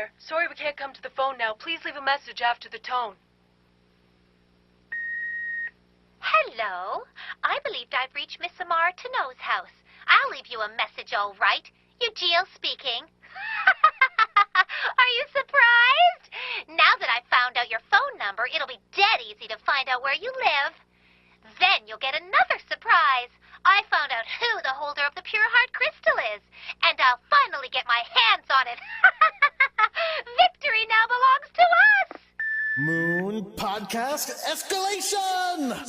there. Sorry we can't come to the phone now. Please leave a message after the tone. Hello. I believed I'd reached Miss Amara Tano's house. I'll leave you a message, all right. Eugeo speaking. Are you surprised? Now that I've found out your phone number, it'll be dead easy to find out where you live. Then you'll get another surprise. I found out who the holder of the Pure Heart Crystal is, and I'll finally get my hands on it. Victory now belongs to us! Moon Podcast Escalation!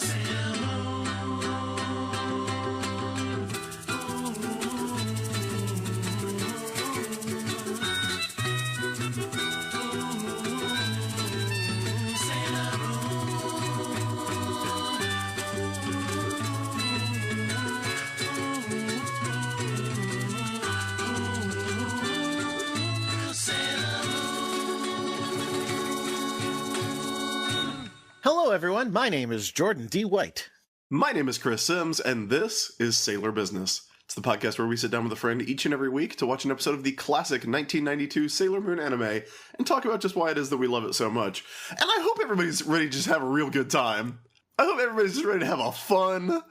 Hello, everyone. My name is Jordan D. White. My name is Chris Sims, and this is Sailor Business. It's the podcast where we sit down with a friend each and every week to watch an episode of the classic 1992 Sailor Moon anime and talk about just why it is that we love it so much. And I hope everybody's ready to just have a real good time. I hope everybody's just ready to have a fun,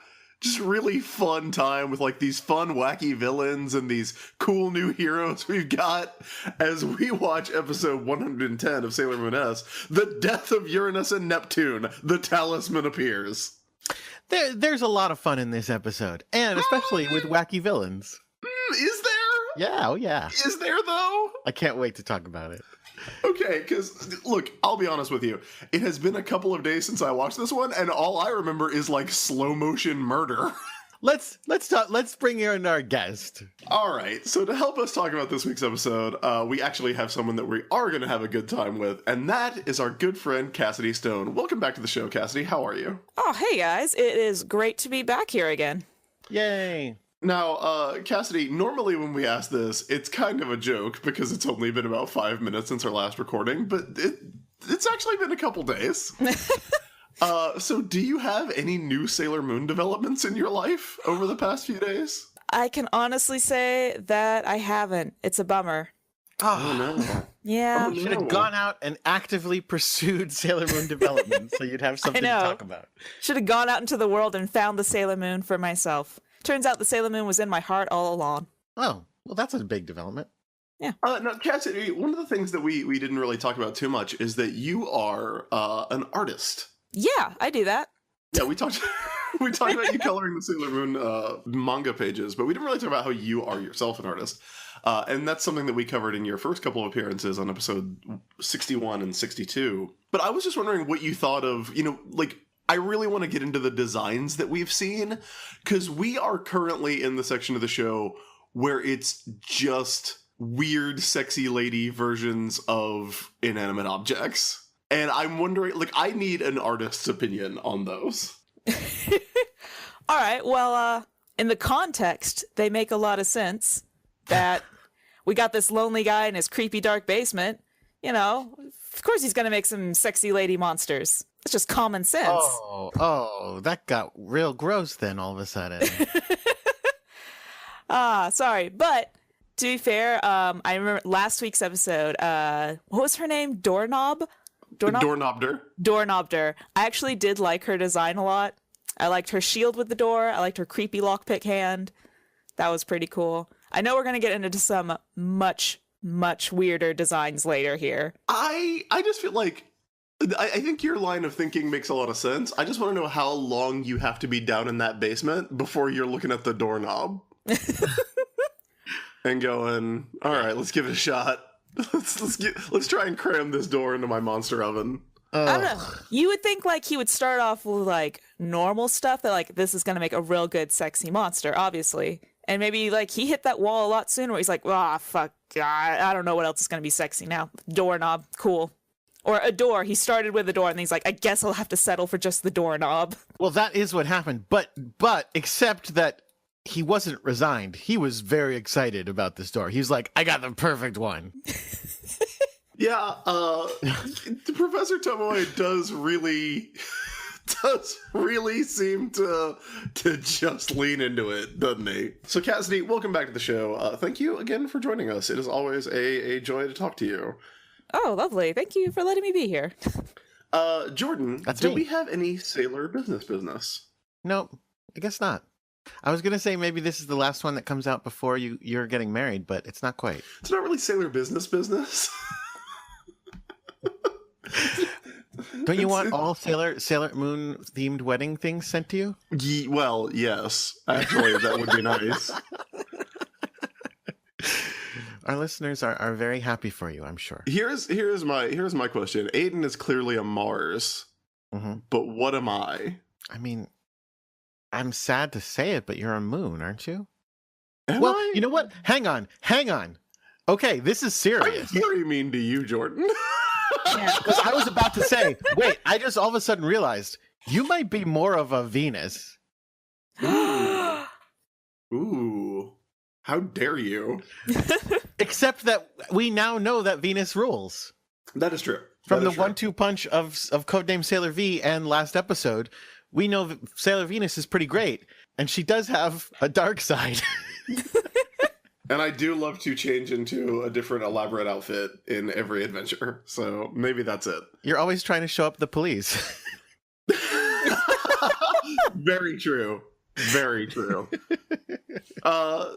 just really fun time with like these fun, wacky villains and these cool new heroes we've got as we watch episode 110 of Sailor Moon S, The Death of Uranus and Neptune, the Talisman Appears. There's a lot of fun in this episode, and especially with wacky villains. Is there? Yeah, oh yeah. Is there, though? I can't wait to talk about it. Okay, because, look, I'll be honest with you. It has been a couple of days since I watched this one, and all I remember is, like, slow-motion murder. Let's bring in our guest. All right, so to help us talk about this week's episode, we actually have someone that we are going to have a good time with, and that is our good friend, Cassidy Stone. Welcome back to the show, Cassidy. How are you? Oh, hey, guys. It is great to be back here again. Yay. Now, Cassidy, normally when we ask this, it's kind of a joke because it's only been about 5 minutes since our last recording, but it's actually been a couple days. So do you have any new Sailor Moon developments in your life over the past few days? I can honestly say that I haven't. It's a bummer. Oh, no. Yeah. You should have gone out and actively pursued Sailor Moon development so you'd have something to talk about. Should have gone out into the world and found the Sailor Moon for myself. Turns out the Sailor Moon was in my heart all along. Oh, well, that's a big development. Yeah. Now, Cassidy, one of the things that we didn't really talk about too much is that you are an artist. Yeah, I do that. Yeah, we talked about you coloring the Sailor Moon manga pages, but we didn't really talk about how you are yourself an artist. And that's something that we covered in your first couple of appearances on episode 61 and 62. But I was just wondering what you thought of, like, I really want to get into the designs that we've seen, because we are currently in the section of the show where it's just weird, sexy lady versions of inanimate objects. And I'm wondering, like, I need an artist's opinion on those. All right, well, in the context, they make a lot of sense that we got this lonely guy in his creepy dark basement. Of course he's going to make some sexy lady monsters. It's just common sense. Oh, that got real gross then all of a sudden. Sorry. But to be fair, I remember last week's episode, what was her name? Doorknobder. I actually did like her design a lot. I liked her shield with the door. I liked her creepy lockpick hand. That was pretty cool. I know we're going to get into some much, much weirder designs later here. I just feel like, I think your line of thinking makes a lot of sense. I just want to know how long you have to be down in that basement before you're looking at the doorknob and going, all right, let's give it a shot. Let's try and cram this door into my monster oven. I don't know. You would think like he would start off with like normal stuff that like this is going to make a real good sexy monster, obviously. And maybe like he hit that wall a lot sooner where he's like, fuck, I don't know what else is going to be sexy now. Doorknob, cool. Or a door. He started with a door and he's like, I guess I'll have to settle for just the doorknob. Well, that is what happened. But except that he wasn't resigned. He was very excited about this door. He was like, I got the perfect one. Yeah, Professor Tomoe does really does really seem to just lean into it, doesn't he? So Cassidy, welcome back to the show. Thank you again for joining us. It is always a joy to talk to you. Oh, lovely. Thank you for letting me be here. Jordan, That's do me. we have any sailor business? Nope, I guess not. I was gonna say maybe this is the last one that comes out before you're getting married, but it's not quite. It's not really sailor business. Don't you want It's- all Sailor Moon themed wedding things sent to you? Well, yes. Actually, that would be nice. Our listeners are very happy for you, I'm sure. Here's my question. Aiden is clearly a Mars, Hmm. but what am I? I mean, I'm sad to say it, but you're a moon, aren't you? Am Well, I? you know what? Hang on. Okay, this is I'm serious. very mean to you, Jordan. Because I was about to say, wait, I just all of a sudden realized you might be more of a Venus. Ooh. How dare you? Except that we now know that Venus rules. That is true. From That the is true. 1-2 punch of Codename Sailor V and last episode, we know that Sailor Venus is pretty great, and she does have a dark side. And I do love to change into a different elaborate outfit in every adventure. So maybe that's it. You're always trying to show up the police. Very true. Very true.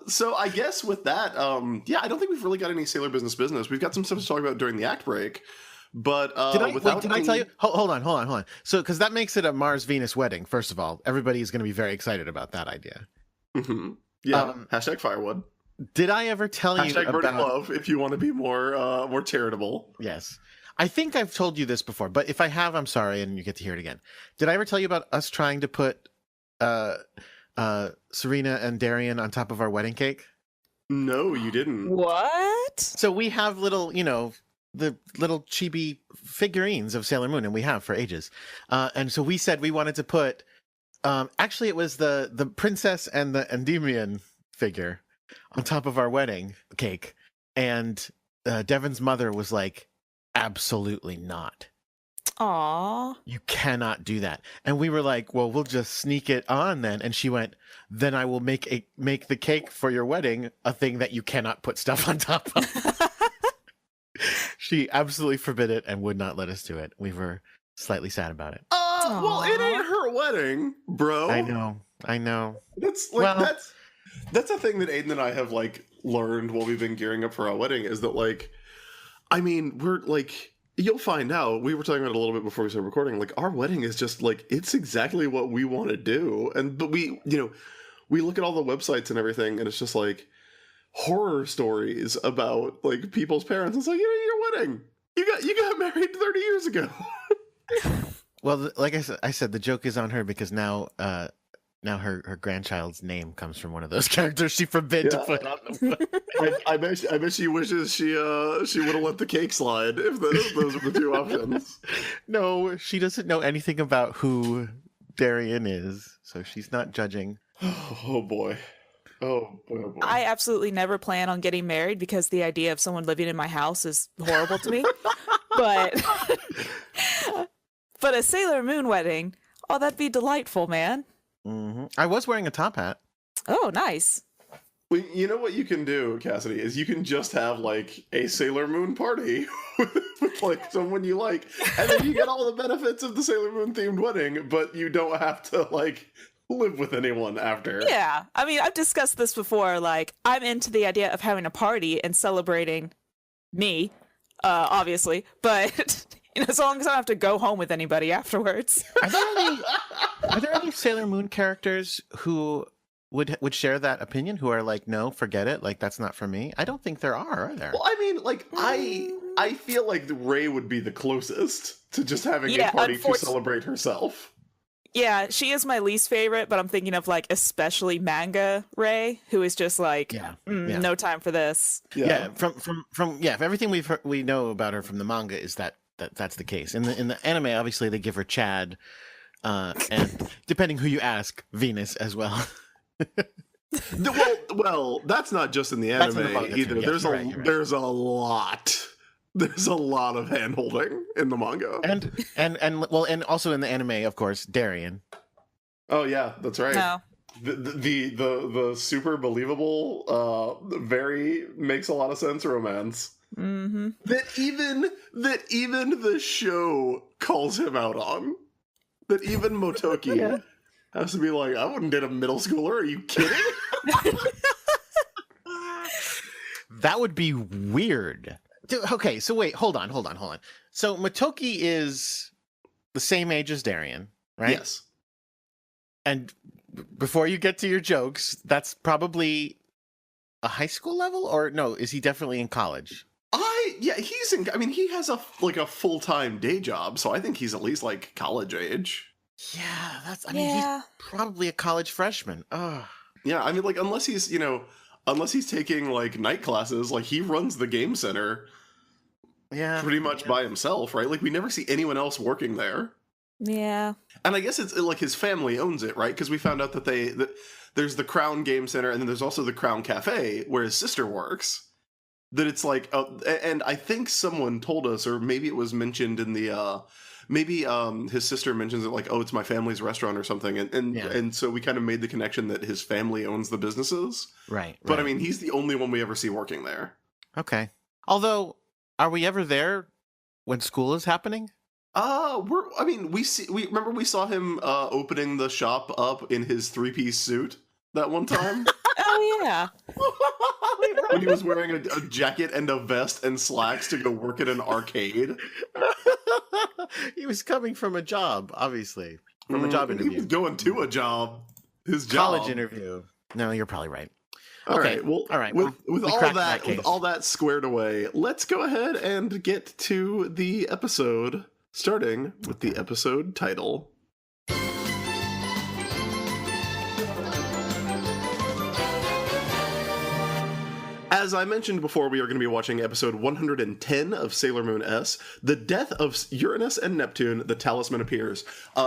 So I guess with that, yeah, I don't think we've really got any sailor business. We've got some stuff to talk about during the act break. But Did I without tell you? Hold on. So, because that makes it a Mars-Venus wedding, first of all. Everybody is going to be very excited about that idea. Mm-hmm. Yeah. Hashtag Firewood. Did I ever tell you Hashtag burning about... love if you want to be more charitable. Yes. I think I've told you this before, but if I have, I'm sorry, and you get to hear it again. Did I ever tell you about us trying to put Serena and Darian on top of our wedding cake? No, you didn't. What? So we have little, the little chibi figurines of Sailor Moon, and we have for ages. And so we said we wanted to put, actually it was the princess and the Endymion figure on top of our wedding cake. And Devin's mother was like, absolutely not. Aw. You cannot do that. And we were like, well, we'll just sneak it on then. And she went, then I will make the cake for your wedding a thing that you cannot put stuff on top of. She absolutely forbid it and would not let us do it. We were slightly sad about it. Well, it ain't her wedding, bro. I know. That's like Well- that's a thing that Aiden and I have like learned while we've been gearing up for our wedding is that like, I mean, we're like, you'll find out. We were talking about it a little bit before we started recording. Like, our wedding is just like, it's exactly what we want to do. But we look at all the websites and everything, and it's just like horror stories about like people's parents. It's like, your wedding. You got married 30 years ago. Well, like I said, the joke is on her because now her grandchild's name comes from one of those characters she forbid to Yeah. put on the I bet she wishes she would have let the cake slide if those were the two options. No, she doesn't know anything about who Darian is, so she's not judging. Oh boy. Oh boy. I absolutely never plan on getting married because the idea of someone living in my house is horrible to me. But a Sailor Moon wedding, oh, that'd be delightful, man. I was wearing a top hat. Oh, nice. Well, you know what you can do, Cassidy, is you can just have like a Sailor Moon party with like someone you like, and then you get all the benefits of the Sailor Moon themed wedding, but you don't have to like live with anyone after. Yeah. I mean, I've discussed this before. Like, I'm into the idea of having a party and celebrating me, obviously, but as long as I don't have to go home with anybody afterwards. Are there any Sailor Moon characters who would share that opinion? Who are like, no, forget it. Like, that's not for me. I don't think there are there? Well, I mean, like I feel like Ray would be the closest to just having Yeah, a party to unfortunately- celebrate herself. Yeah, she is my least favorite, but I'm thinking of like especially Manga Ray, who is just like, Yeah. no time for this. Yeah. From everything we know about her from the manga is that's the case. In the anime, obviously they give her Chad, and depending who you ask, Venus as well. Well, that's not just in the That's in anime the manga too. either. Yes, you're right. There's a lot There's a lot of hand holding in the manga. And also in the anime, of course, Darien. Oh yeah, that's right. No. The super believable, very makes a lot of sense romance. Mm-hmm. That even the show calls him out on. That even Motoki has to be like, I wouldn't date a middle schooler. Are you kidding? That would be weird. Okay, so wait, hold on. So Motoki is the same age as Darien, right? Yes. And before you get to your jokes, that's probably a high school level, or no? Is he definitely in college? He's in. I mean, he has a full-time day job, so I think he's at least like college age. Yeah, I mean, he's probably a college freshman. Oh. Yeah, I mean, like unless he's taking like night classes, like he runs the game center. Yeah, pretty much by himself, right? Like we never see anyone else working there. Yeah. And I guess it's like his family owns it, right? Because we found out that there's the Crown Game Center, and then there's also the Crown Cafe where his sister works. That it's like, and I think someone told us, or maybe it was mentioned in the, his sister mentions it like, oh, it's my family's restaurant or something, and so we kind of made the connection that his family owns the businesses, right? But I mean, he's the only one we ever see working there. Okay. Although, are we ever there when school is happening? We remember we saw him opening the shop up in his 3-piece suit that one time. Oh yeah. When he was wearing a jacket and a vest and slacks to go work at an arcade. He was coming from a job, obviously. From a job interview. He was going to a job. His college job. interview. No, you're probably right. All Okay. right. Well, all right. With we all cracked that, case. with all that squared away, let's go ahead and get to the episode, starting with the episode title. As I mentioned before, we are going to be watching episode 110 of Sailor Moon S, The Death of Uranus and Neptune, The Talisman Appears.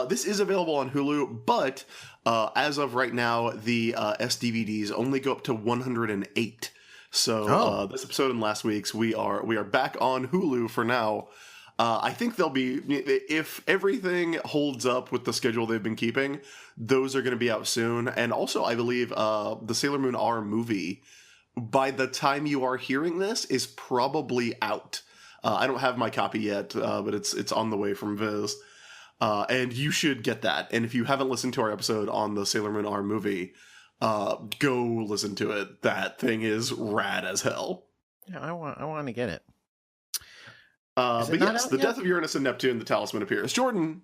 This is available on Hulu, but as of right now, the S DVDs only go up to 108. So this episode and last week's, we are back on Hulu for now. I think they'll be, if everything holds up with the schedule they've been keeping, those are going to be out soon. And also, I believe the Sailor Moon R movie, by the time you are hearing this, is probably out. I don't have my copy yet, but it's on the way from Viz. And you should get that. And if you haven't listened to our episode on the Sailor Moon R movie, go listen to it. That thing is rad as hell. Yeah, I want to get it. But yes, The Death of Uranus and Neptune, The Talisman Appears. Jordan,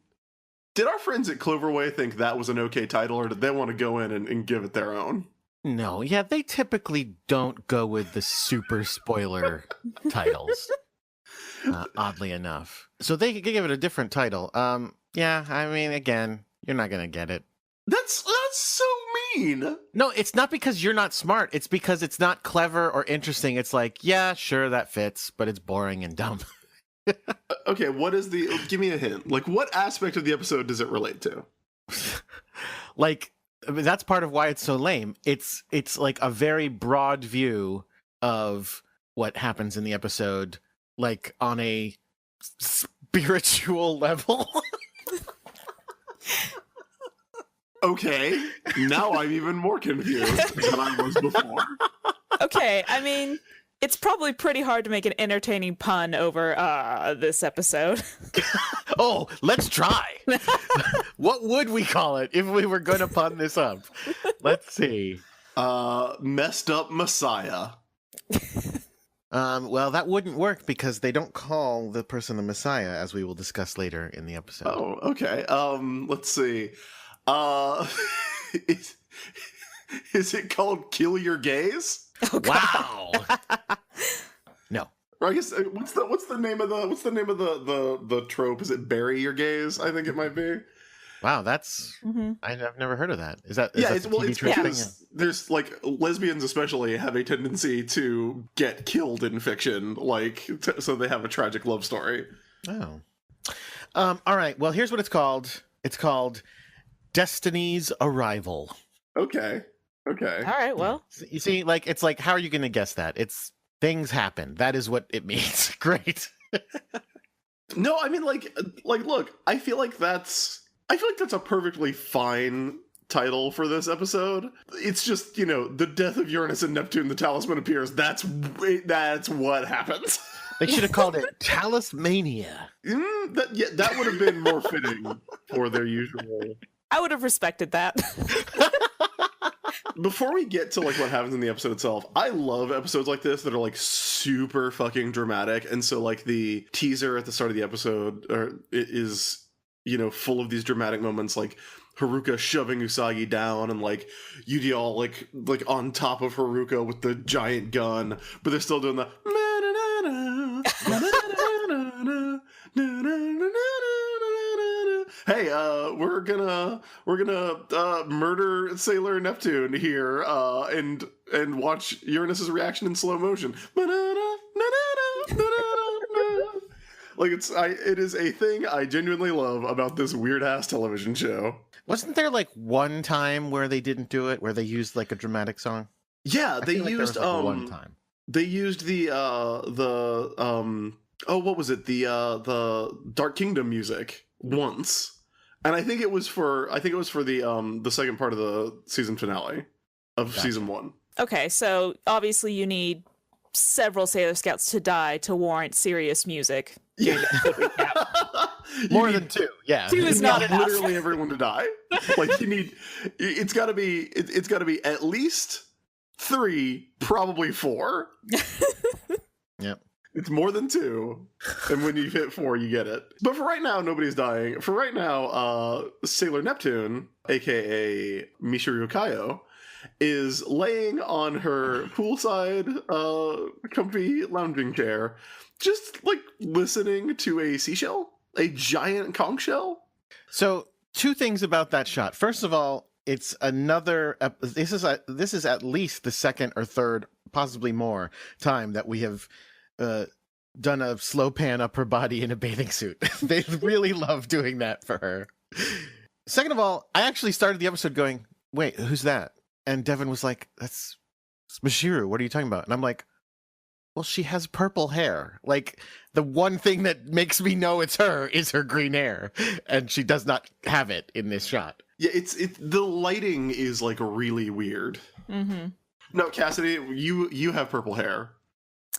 did our friends at Cloverway think that was an okay title, or did they want to go in and give it their own? No, yeah, they typically don't go with the super spoiler titles, oddly enough. So they could give it a different title. Yeah, I mean, again, you're not going to get it. That's so mean. No, it's not because you're not smart. It's because it's not clever or interesting. It's like, yeah, sure, that fits, but it's boring and dumb. Okay, give me a hint. Like, what aspect of the episode does it relate to? Like, I mean, that's part of why it's so lame. It's like a very broad view of what happens in the episode, like on a spiritual level. Okay, now I'm even more confused than I was before. Okay, I mean, it's probably pretty hard to make an entertaining pun over this episode. Oh, let's try. What would we call it if we were going to pun this up? Let's see. Messed up Messiah. Well, that wouldn't work because they don't call the person the Messiah, as we will discuss later in the episode. Oh, okay. Let's see. Is it called Kill Your Gaze? Oh, wow. No. Or I guess what's the name of the trope? Is it Bury Your Gaze? I think it might be. Wow, that's I've never heard of that. Is that it's a TV trope thing? There's like lesbians especially have a tendency to get killed in fiction, like so they have a tragic love story. Oh. All right. Well, here's what it's called. It's called Destiny's Arrival. Okay. All right, well. You see, like, it's like, how are you going to guess that? It's things happen. That is what it means. Great. No, I mean, look, I feel like that's a perfectly fine title for this episode. It's just, the death of Uranus and Neptune, the talisman appears. That's what happens. They should have called it Talismania. That would have been more fitting for their usual. I would have respected that. Before we get to like what happens in the episode itself, I love episodes like this that are like super fucking dramatic. And so like the teaser at the start of the episode is, full of these dramatic moments, like Haruka shoving Usagi down and like Yuji all like on top of Haruka with the giant gun, but they're still doing the hey, we're gonna murder Sailor Neptune here, and watch Uranus's reaction in slow motion. Like it is a thing I genuinely love about this weird ass television show. Wasn't there like one time where they didn't do it, where they used like a dramatic song? Yeah, they used one time. They used the what was it? The Dark Kingdom music once. And I think it was for the second part of the season finale of season 1. Okay, so obviously you need several Sailor Scouts to die to warrant serious music. Yeah. More than 2. Yeah. 2 is not enough. Literally everyone to die. Like you need it's got to be at least 3, probably 4. Yep. It's more than 2, and when you hit 4, you get it. But for right now, nobody's dying. For right now, Sailor Neptune, aka Michiru Kaio, is laying on her poolside, comfy lounging chair, just like listening to a seashell, a giant conch shell. So 2 things about that shot. First of all, it's another. This is at least the second or third, possibly more, time that we have done a slow pan up her body in a bathing suit. They really love doing that for her. Second of all, I actually started the episode going, wait, who's that? And Devin was like, it's Michiru. What are you talking about? And I'm like, well, she has purple hair. Like, the one thing that makes me know it's her is her green hair. And she does not have it in this shot. Yeah, the lighting is like really weird. Mm-hmm. No, Cassidy, you have purple hair.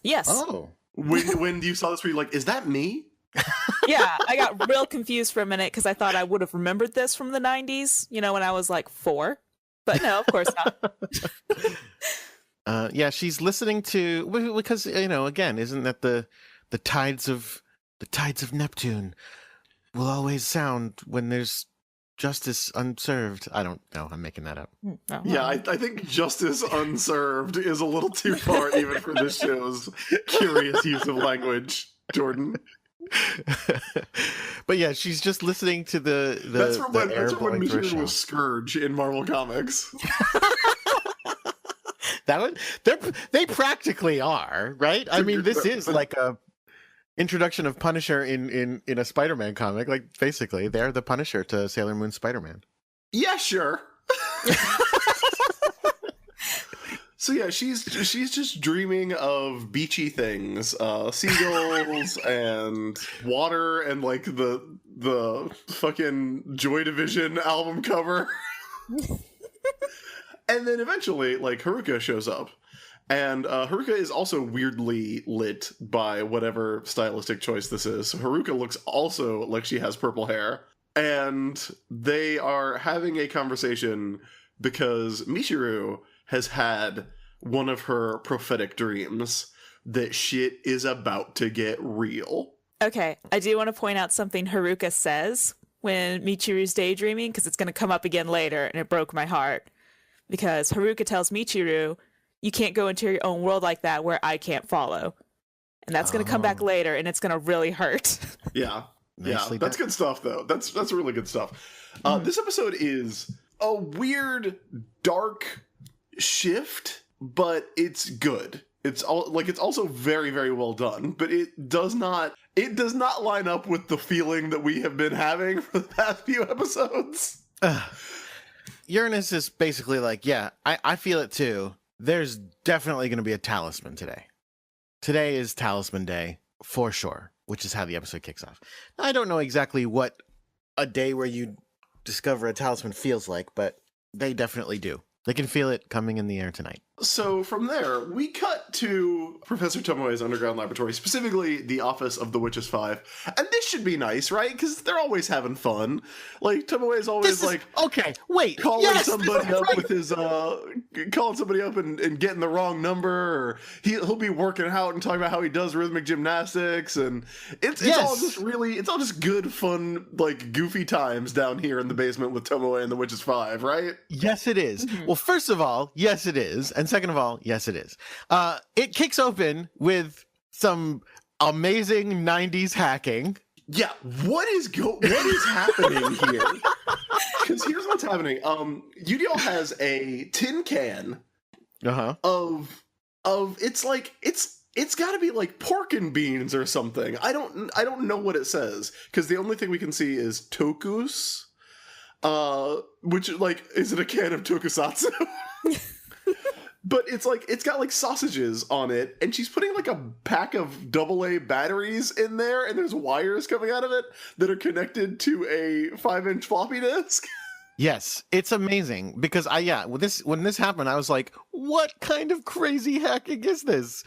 Yes. Oh. When you saw this, were you like, is that me? Yeah, I got real confused for a minute because I thought I would have remembered this from the 90s, when I was like 4. But no, of course not. Yeah, she's listening to, because, again, isn't that the tides of Neptune will always sound when there's justice unserved. I don't know. I'm making that up. Oh, Yeah, I think justice unserved is a little too far even for this show's curious use of language, Jordan. But yeah, she's just listening to the That's from when Michiru Michiru was Scourge in Marvel Comics. That one, they practically are, right? I mean, this is like a introduction of Punisher in a Spider-Man comic. Like, basically, they're the Punisher to Sailor Moon Spider-Man. Yeah, sure. So yeah, she's just dreaming of beachy things, seagulls and water and like the fucking Joy Division album cover. And then eventually, like, Haruka shows up. And Haruka is also weirdly lit by whatever stylistic choice this is. So Haruka looks also like she has purple hair. And they are having a conversation because Michiru has had one of her prophetic dreams that shit is about to get real. Okay, I do want to point out something Haruka says when Michiru's daydreaming, because it's going to come up again later, and it broke my heart. Because Haruka tells Michiru, you can't go into your own world like that where I can't follow. And that's going to come back later, and it's going to really hurt. Yeah. Nicely That's done. good stuff, though. That's really good stuff. This episode is a weird, dark shift, but it's good. It's also very, very well done, but it does not line up with the feeling that we have been having for the past few episodes. Uranus is basically like, yeah, I feel it too. There's definitely going to be a talisman today. Today is Talisman Day, for sure. which is how the episode kicks off. I don't know exactly what a day where you discover a talisman feels like, but they definitely do. They can feel it coming in the air tonight. So from there, we cut to Professor Tomoe's underground laboratory, specifically the office of the Witches Five. And this should be nice, right? Because they're always having fun. Like, Tomoe's always, okay, wait. calling somebody up with his, calling somebody up and getting the wrong number, or he'll be working out and talking about how he does rhythmic gymnastics, and it's all just really, it's all just good, fun, like, goofy times down here in the basement with Tomoe and the Witches Five, right? Yes, it is. Well, first of all, yes, it is. And second of all, yes, it is. It kicks open with some amazing 90s hacking. Yeah, what is happening here? Because here's what's happening. UDL has a tin can of it's got to be like pork and beans or something. I don't know what it says, because the only thing we can see is tokus, which, like, is it a can of tokusatsu? But it's got like sausages on it, and she's putting like a pack of AA batteries in there, and there's wires coming out of it that are connected to a 5-inch floppy disk. Yes, it's amazing, because when this happened, I was like, what kind of crazy hacking is this?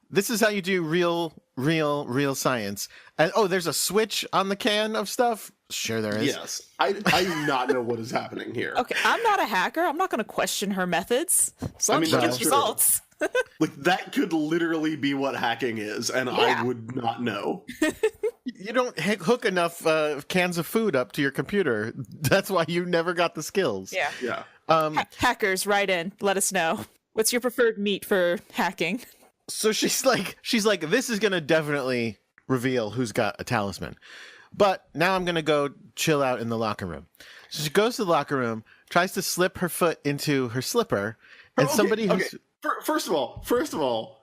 This is how you do real science. And there's a switch on the can of stuff. Sure there is. Yes. I do not know what is happening here. Okay, I'm not a hacker. I'm not going to question her methods. So she that's gets true. results. Like, that could literally be what hacking is, and I would not know. You don't hook enough cans of food up to your computer. That's why you never got the skills. Yeah. Yeah. Hackers, write in. Let us know. What's your preferred meat for hacking? So she's like, this is gonna definitely reveal who's got a talisman. But now I'm gonna go chill out in the locker room. So she goes to the locker room, tries to slip her foot into her slipper, and somebody who's First of all,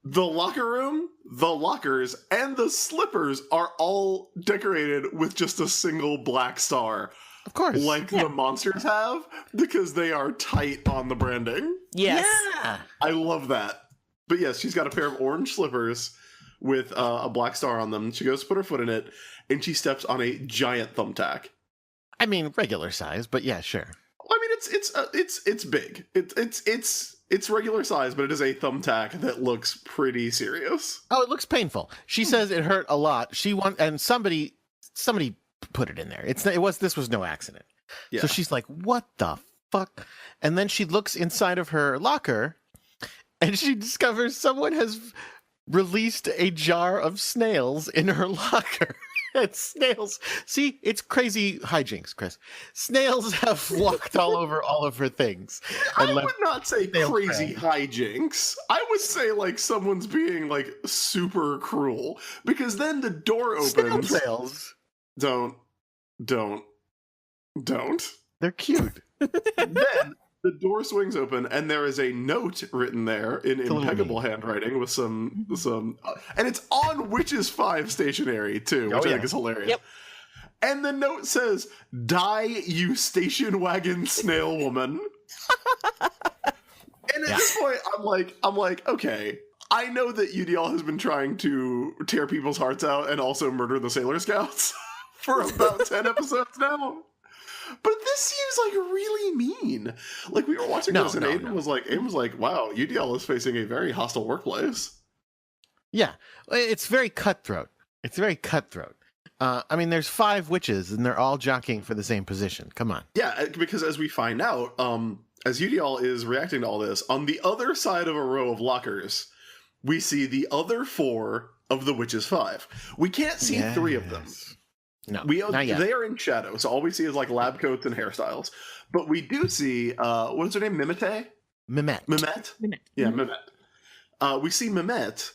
the locker room, the lockers, and the slippers are all decorated with just a single black star. Of course. Like the monsters have, because they are tight on the branding. Yes. Yeah. I love that. But yes, she's got a pair of orange slippers with a black star on them. She goes to put her foot in it, and she steps on a giant thumbtack. I mean, regular size, but yeah, sure. I mean, it's big. It's regular size, but it is a thumbtack that looks pretty serious. Oh, it looks painful. She says it hurt a lot. And somebody put it in there. This was no accident. Yeah. So she's like, what the fuck? And then she looks inside of her locker, and she discovers someone has released a jar of snails in her locker. And snails, see, it's crazy hijinks, Chris. Snails have walked all over all of her things. I would not say crazy hijinks. I would say, like, someone's being, like, super cruel. Because then the door opens. Snail trails. Don't. They're cute. Then the door swings open, and there is a note written there in impeccable handwriting with some, and it's on Witches 5 stationery too, which I think is hilarious. Yep. And the note says, "Die, you station wagon snail woman." And at this point, I'm like, okay, I know that UDL has been trying to tear people's hearts out and also murder the Sailor Scouts for about 10 episodes now. But this seems like really mean. Like, we were watching this, and Aiden was like, wow, UDL is facing a very hostile workplace. Yeah, it's very cutthroat. I mean, there's 5 witches, and they're all jockeying for the same position. Come on. Yeah, because as we find out, as UDL is reacting to all this, on the other side of a row of lockers, we see the other 4 of the Witches 5. We can't see 3 of them. No, not yet. They are in shadow, so all we see is like lab coats and hairstyles. But we do see, what is her name? Mimete? Mimette. Yeah, Mimette. We see Mimette,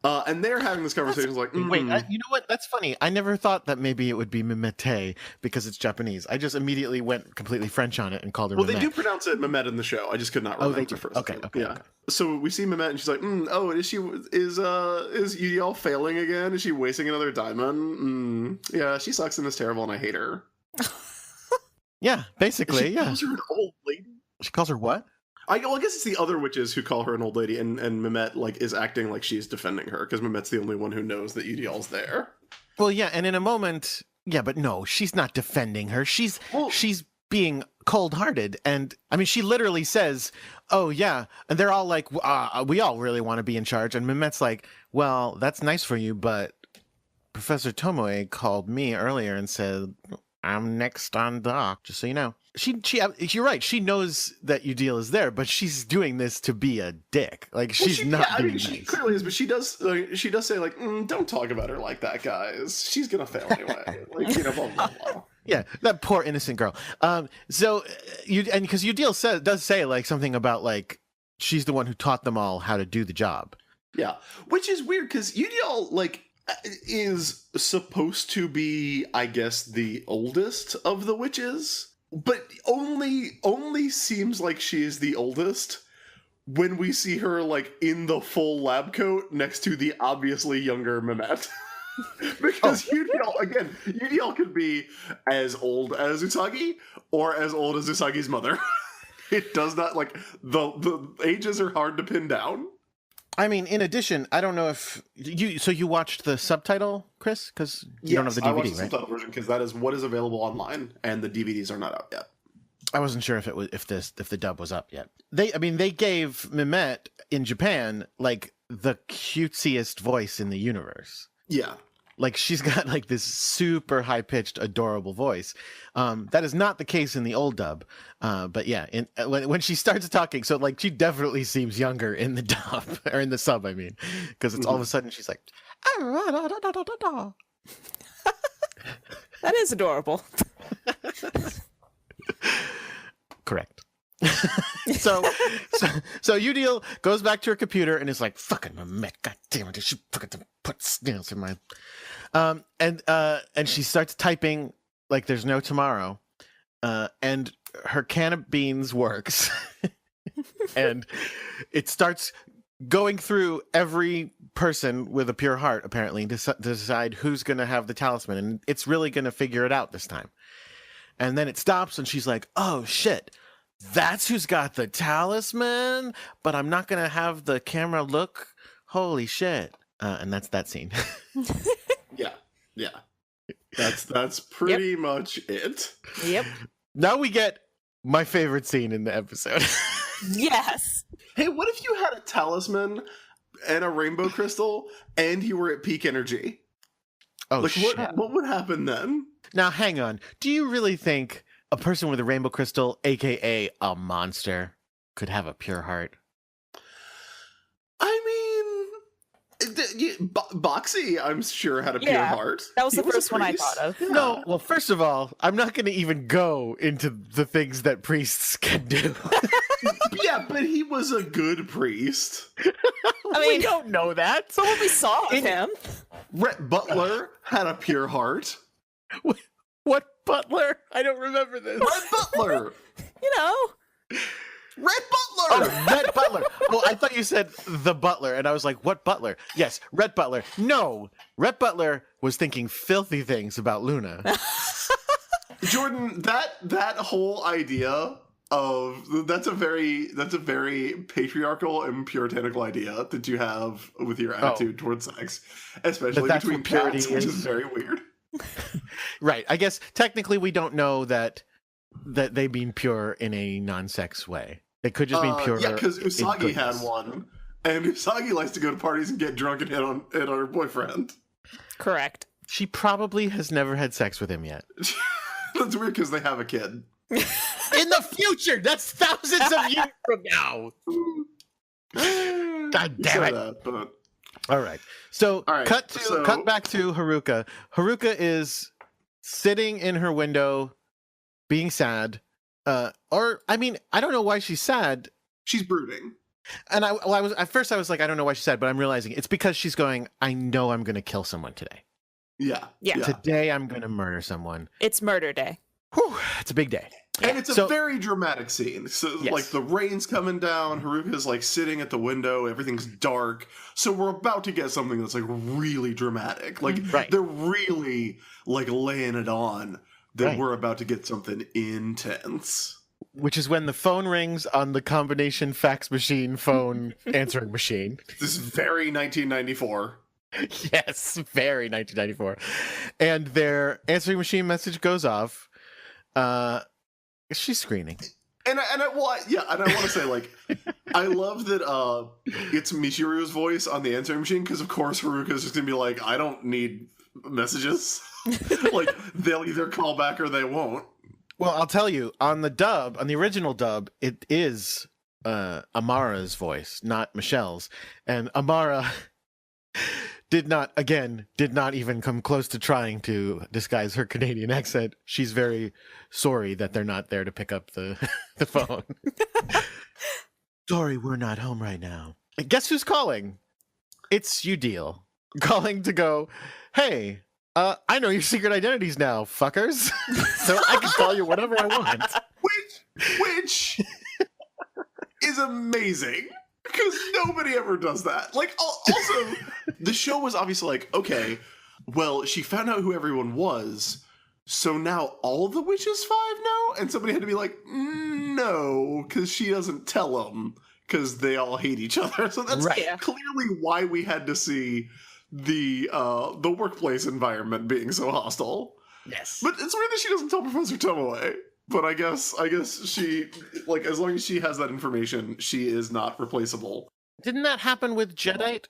and they're having this conversation like, Wait, you know what? That's funny. I never thought that maybe it would be Mimete because it's Japanese. I just immediately went completely French on it and called her Mimette. They do pronounce it Mimette in the show. I just could not remember the first. Okay. So we see Mimette, and she's like, is UDL failing again? Is she wasting another diamond? Yeah, she sucks and is terrible, and I hate her. Yeah, basically, She calls her an old lady. She calls her what? I guess it's the other witches who call her an old lady, and Mehmet like is acting like she's defending her because Mehmet's the only one who knows that Udial's there. Well, yeah, and in a moment, yeah, but no, she's not defending her. She's being cold-hearted, and I mean, she literally says, "Oh yeah," and they're all like, "We all really want to be in charge," and Mehmet's like, "Well, that's nice for you, but Professor Tomoe called me earlier and said I'm next on dock, just so you know." You're right. She knows that Udil is there, but she's doing this to be a dick. Like she's not. Yeah, I mean, being she nice. clearly is, but she does say like, "Don't talk about her like that, guys. She's gonna fail anyway." Like, you know, blah blah blah. Yeah, that poor innocent girl. So because Udil does say like something about like she's the one who taught them all how to do the job. Yeah, which is weird because Udial like is supposed to be, I guess, the oldest of the witches, but only seems like she is the oldest when we see her like in the full lab coat next to the obviously younger Mehmet. Because Udial could be as old as Usagi or as old as Usagi's mother. It does not like the ages are hard to pin down. I mean, in addition, I don't know if you watched the subtitle, Chris, because you don't have the DVD, I watched the right? subtitle version because that is what is available online, and the DVDs are not out yet. I wasn't sure if the dub was up yet. They gave Mehmet in Japan like the cutesiest voice in the universe. Yeah. Like she's got like this super high pitched, adorable voice. That is not the case in the old dub. But yeah, when she starts talking, so like she definitely seems younger in the dub or in the sub. I mean, because it's all of a sudden she's like, That is adorable. correct. so Udil goes back to her computer and is like, "Fucking Mehmet, god damn it! She fucking put snails in my," and she starts typing like there's no tomorrow, and her can of beans works, and it starts going through every person with a pure heart apparently to decide who's going to have the talisman, and it's really going to figure it out this time. And then it stops, and she's like, "Oh shit. That's who's got the talisman, but I'm not going to have the camera look. Holy shit." And that's that scene. Yeah. That's pretty much it. Yep. Now we get my favorite scene in the episode. Yes. Hey, what if you had a talisman and a rainbow crystal and you were at peak energy? Oh, Like shit. what would happen then? Now, hang on. Do you really think a person with a rainbow crystal, a.k.a. a monster, could have a pure heart? I mean, Boxy, I'm sure, had a pure Yeah, heart. That was He the a first one I priest. thought of. Yeah. No, well, first of all, I'm not going to even go into the things that priests can do. Yeah, but he was a good priest. I We mean, don't know that. from what we saw of In- him. Rhett Butler had a pure heart. What Butler? I don't remember this. Rhett Butler! You know, Rhett Butler! Oh, Red Butler. Well, I thought you said the Butler, and I was like, what Butler? Yes, Red Butler. No, Red Butler was thinking filthy things about Luna. Jordan, that whole idea of that's a very patriarchal and puritanical idea that you have with your attitude towards sex, especially That's between what purity cats, which is is. very weird. Right. I guess technically we don't know that they mean pure in a non-sex way. It could just mean pure. Yeah, because in Usagi had goodness. one, and Usagi likes to go to parties and get drunk and hit on her boyfriend. correct. She probably has never had sex with him yet. That's weird because they have a kid. In the future, that's thousands of years from now. God You damn said it. that, but All right. So, All right, cut back to Haruka. Haruka is sitting in her window being sad. Or I mean, I don't know why she's sad. she's brooding. And I was at first I was like, I don't know why she's sad, but I'm realizing it's because she's going, I know I'm going to kill someone today. Yeah. Yeah. Today I'm going to murder someone. It's murder day. Whew, it's a big day. And it's a So- very dramatic scene. So, Yes. like, the rain's coming down, Haruka's, like, sitting at the window, everything's dark. So we're about to get something that's, like, really dramatic. Like, Right. they're really, like, laying it on that Right. we're about to get something intense. which is when the phone rings on the combination fax machine phone answering machine. This is very 1994. Yes, very 1994. And their answering machine message goes off. She's screening. And I want to say, like, I love that it's Michiru's voice on the answering machine, because of course Haruka's just gonna be like, I don't need messages. Like, they'll either call back or they won't. Well, I'll tell you, on the original dub, it is Amara's voice, not Michelle's. And Amara did not even come close to trying to disguise her Canadian accent. She's very sorry that they're not there to pick up the phone. Sorry, we're not home right now. And guess who's calling? It's Udil. Calling to go, hey, I know your secret identities now, fuckers. So I can call you whatever I want. Which is amazing. Because nobody ever does that. Like, also, the show was obviously like, okay, well, she found out who everyone was, so now all the witches 5 know? And somebody had to be like, no, because she doesn't tell them, because they all hate each other. So that's Right. clearly why we had to see the workplace environment being so hostile. Yes. But it's weird that she doesn't tell Professor Tomoe. But I guess she, like, as long as she has that information, she is not replaceable. Didn't that happen with Jedi?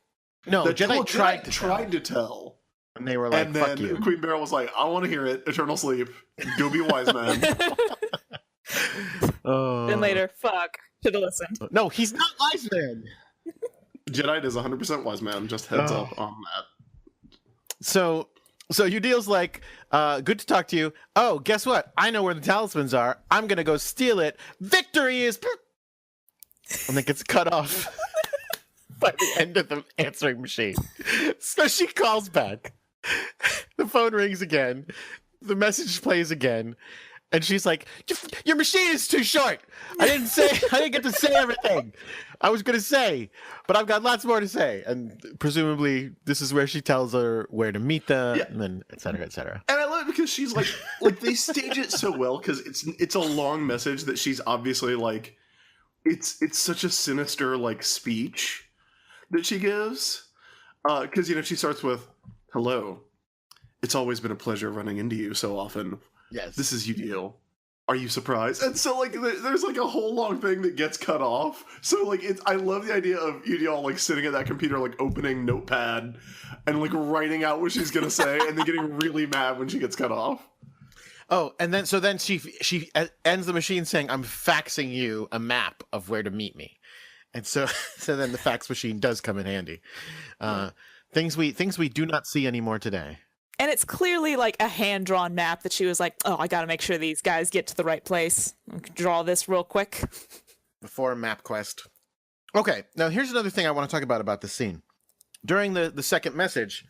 No, The Jedi tried to tell. And they were like, And fuck then you. Queen Beryl was like, I want to hear it. Eternal sleep. Go be a wise man. Then later, fuck. Should have listened. No, he's not wise man. Jedi is 100% wise man. Just heads up on that. So Udil's like, good to talk to you. Oh, guess what? I know where the talismans are. I'm gonna go steal it. Victory is and then gets cut off by the end of the answering machine. So she calls back. The phone rings again. The message plays again. And she's like, your machine is too short. I didn't get to say everything I was going to say, but I've got lots more to say. And presumably this is where she tells her where to meet them, and then et cetera, et cetera. And I love it because she's like they stage it so well because it's a long message that she's obviously like, it's such a sinister like speech that she gives. Because, she starts with, hello, it's always been a pleasure running into you so often. Yes. This is Udil. Are you surprised? And so, like, there's, like, a whole long thing that gets cut off. So, like, I love the idea of Udil, like, sitting at that computer, like, opening Notepad and, like, writing out what she's gonna say and then getting really mad when she gets cut off. Oh, and then she ends the machine saying, I'm faxing you a map of where to meet me. And so then the fax machine does come in handy. Things we do not see anymore today. And it's clearly like a hand-drawn map that she was like, oh, I gotta make sure these guys get to the right place. Draw this real quick. Before MapQuest. Okay, now here's another thing I want to talk about this scene. During the second message,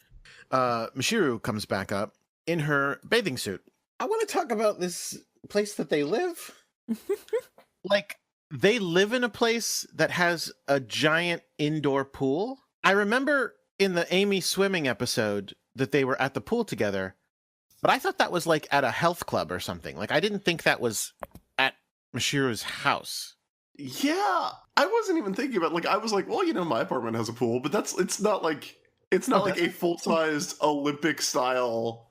Michiru comes back up in her bathing suit. I want to talk about this place that they live. Like, they live in a place that has a giant indoor pool. I remember in the Amy swimming episode that they were at the pool together, but I thought that was like at a health club or something. Like, I didn't think that was at Michiru's house. Yeah, I wasn't even thinking about, like, I was like, well, my apartment has a pool, but it's not like a full-sized Olympic-style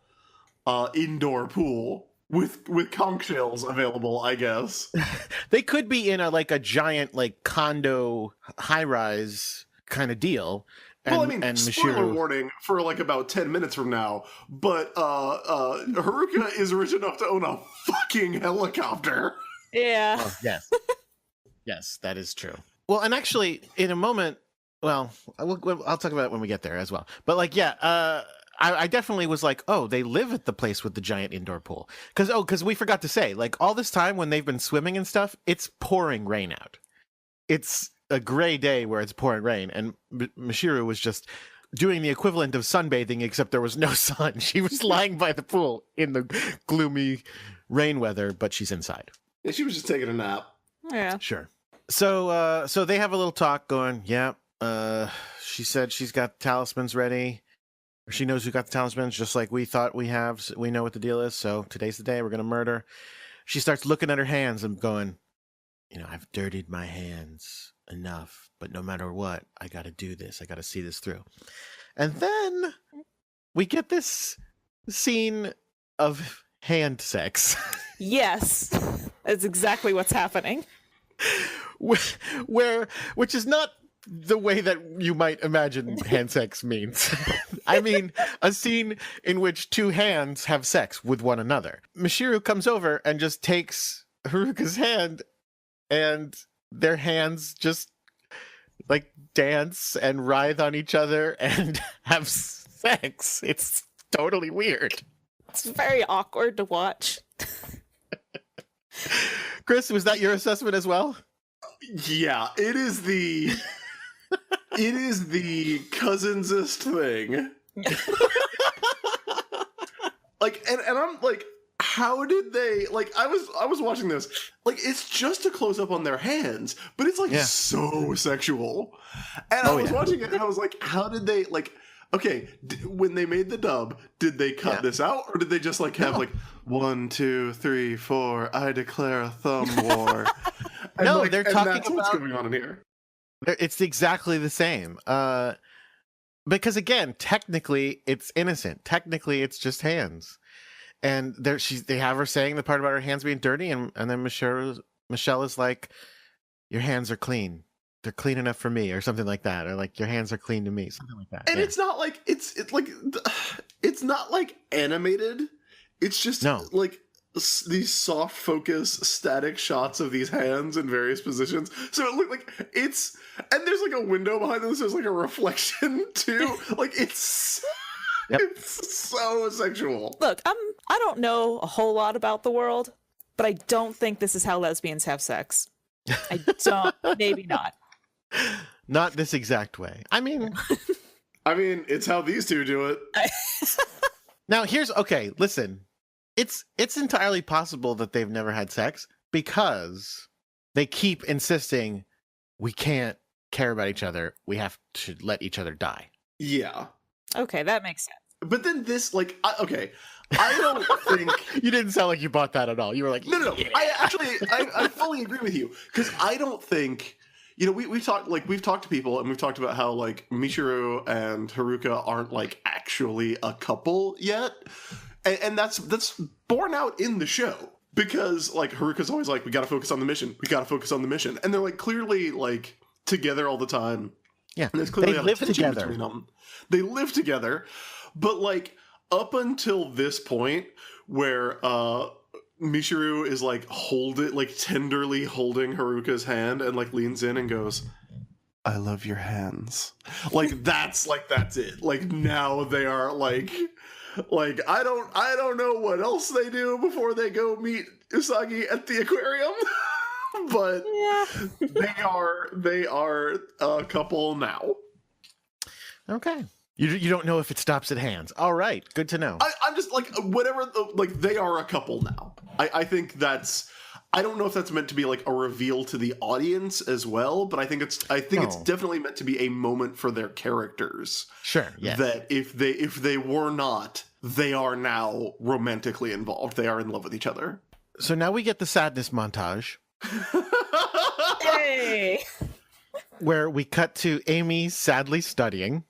indoor pool with conch shells available, I guess. They could be in a giant like condo high-rise kind of deal. And, well, I mean, and spoiler Michiru... warning for like about 10 minutes from now, but Haruka is rich enough to own a fucking helicopter. Yeah. Oh, yes. Yes, that is true. Well, and actually, in a moment, well, I'll talk about it when we get there as well. But like, yeah, I definitely was like, oh, they live at the place with the giant indoor pool. Because we forgot to say, like, all this time when they've been swimming and stuff, it's pouring rain out. It's a gray day where it's pouring rain, and Michiru was just doing the equivalent of sunbathing, except there was no sun. She was lying by the pool in the gloomy rain weather, but she's inside. Yeah, she was just taking a nap. Yeah. Sure. So they have a little talk going, yeah, she said she's got talismans ready. She knows who got the talismans, just like we thought we have. So we know what the deal is, so today's the day. We're going to murder. She starts looking at her hands and going, I've dirtied my hands enough, but no matter what, I got to do this. I got to see this through. And then we get this scene of hand sex. Yes, that's exactly what's happening. Which is not the way that you might imagine hand sex means. I mean, a scene in which two hands have sex with one another. Michiru comes over and just takes Haruka's hand, and their hands just like dance and writhe on each other and have sex. It's totally weird. It's very awkward to watch. Chris, was that your assessment as well? Yeah, it is the cousinsest thing. Like, and I'm like, how did they, like, I was watching this, like, it's just a close up on their hands, but it's like so sexual. And I was watching it and I was like, how did they, like, okay, when they made the dub, did they cut this out, or did they just like have like 1, 2, 3, 4, I declare a thumb war? And No, like, they're and talking that's what's about- going on in here. It's exactly the same. Because again, technically it's innocent. Technically it's just hands. And they have her saying the part about her hands being dirty, and then Michelle is like, your hands are clean. They're clean enough for me, or something like that, or like your hands are clean to me, something like that. And it's not like it's not like animated. It's just like these soft focus static shots of these hands in various positions. So it looked like and there's like a window behind them, so there's like a reflection too. Like it's it's so sexual. Look, I don't know a whole lot about the world, but I don't think this is how lesbians have sex. I don't. Maybe not. Not this exact way. I mean, it's how these two do it. now listen. It's entirely possible that they've never had sex because they keep insisting we can't care about each other. We have to let each other die. Yeah. Okay, that makes sense. But then this, like, I don't think... You didn't sound like you bought that at all. You were like, No. yeah. I fully agree with you. Because I don't think... we've talked to people, and we've talked about how, like, Michiru and Haruka aren't, like, actually a couple yet. And that's borne out in the show. Because, like, Haruka's always like, we gotta focus on the mission. We gotta focus on the mission. And they're, like, clearly, like, together all the time. Yeah, And there's clearly they a live tension together. between them. They live together. But, like, up until this point where Michiru is, like, tenderly holding Haruka's hand and, like, leans in and goes, I love your hands. That's it. Like, now they are, like I don't know what else they do before they go meet Usagi at the aquarium. But they are a couple now. Okay. You don't know if it stops at hands. All right. Good to know. I'm just like, whatever, like, they are a couple now. I think I don't know if that's meant to be like a reveal to the audience as well, but I think it's definitely meant to be a moment for their characters. Sure. Yeah. That if they were not, they are now romantically involved. They are in love with each other. So now we get the sadness montage Hey! where we cut to Amy sadly studying.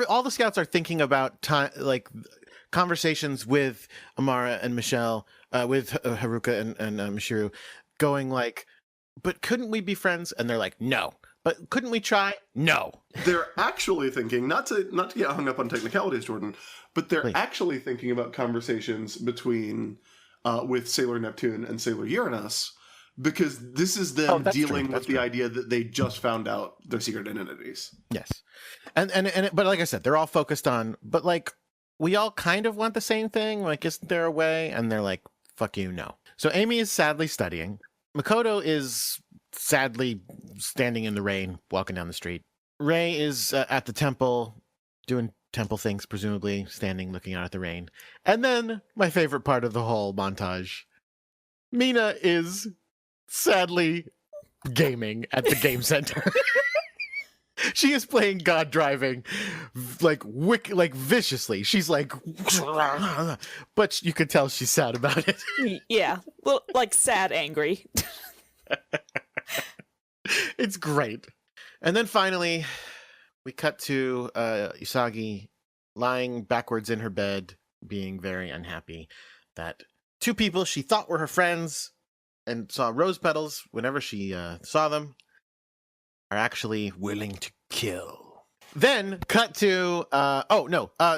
All the scouts are thinking about like conversations with Amara and Michelle, with Haruka and Michiru, going like, but couldn't we be friends? And they're like, no. But couldn't we try? No. They're actually thinking, not to get hung up on technicalities, Jordan, but they're actually thinking about conversations between with Sailor Neptune and Sailor Uranus, because this is them dealing with the idea that they just found out their secret identities. Yes. And but like I said, they're all focused on, but like, we all kind of want the same thing. Like, isn't there a way? And they're like, fuck you, no. So Amy is sadly studying. Makoto is sadly standing in the rain, walking down the street. Ray is at the temple, doing temple things, presumably standing, looking out at the rain. And then my favorite part of the whole montage, Mina is sadly gaming at the game center. She is playing God Driving, like viciously. She's like, but you could tell she's sad about it. Yeah, well, like sad, angry. It's great. And then finally, we cut to Usagi lying backwards in her bed, being very unhappy that two people she thought were her friends and saw rose petals whenever she saw them are actually willing to kill. Then cut to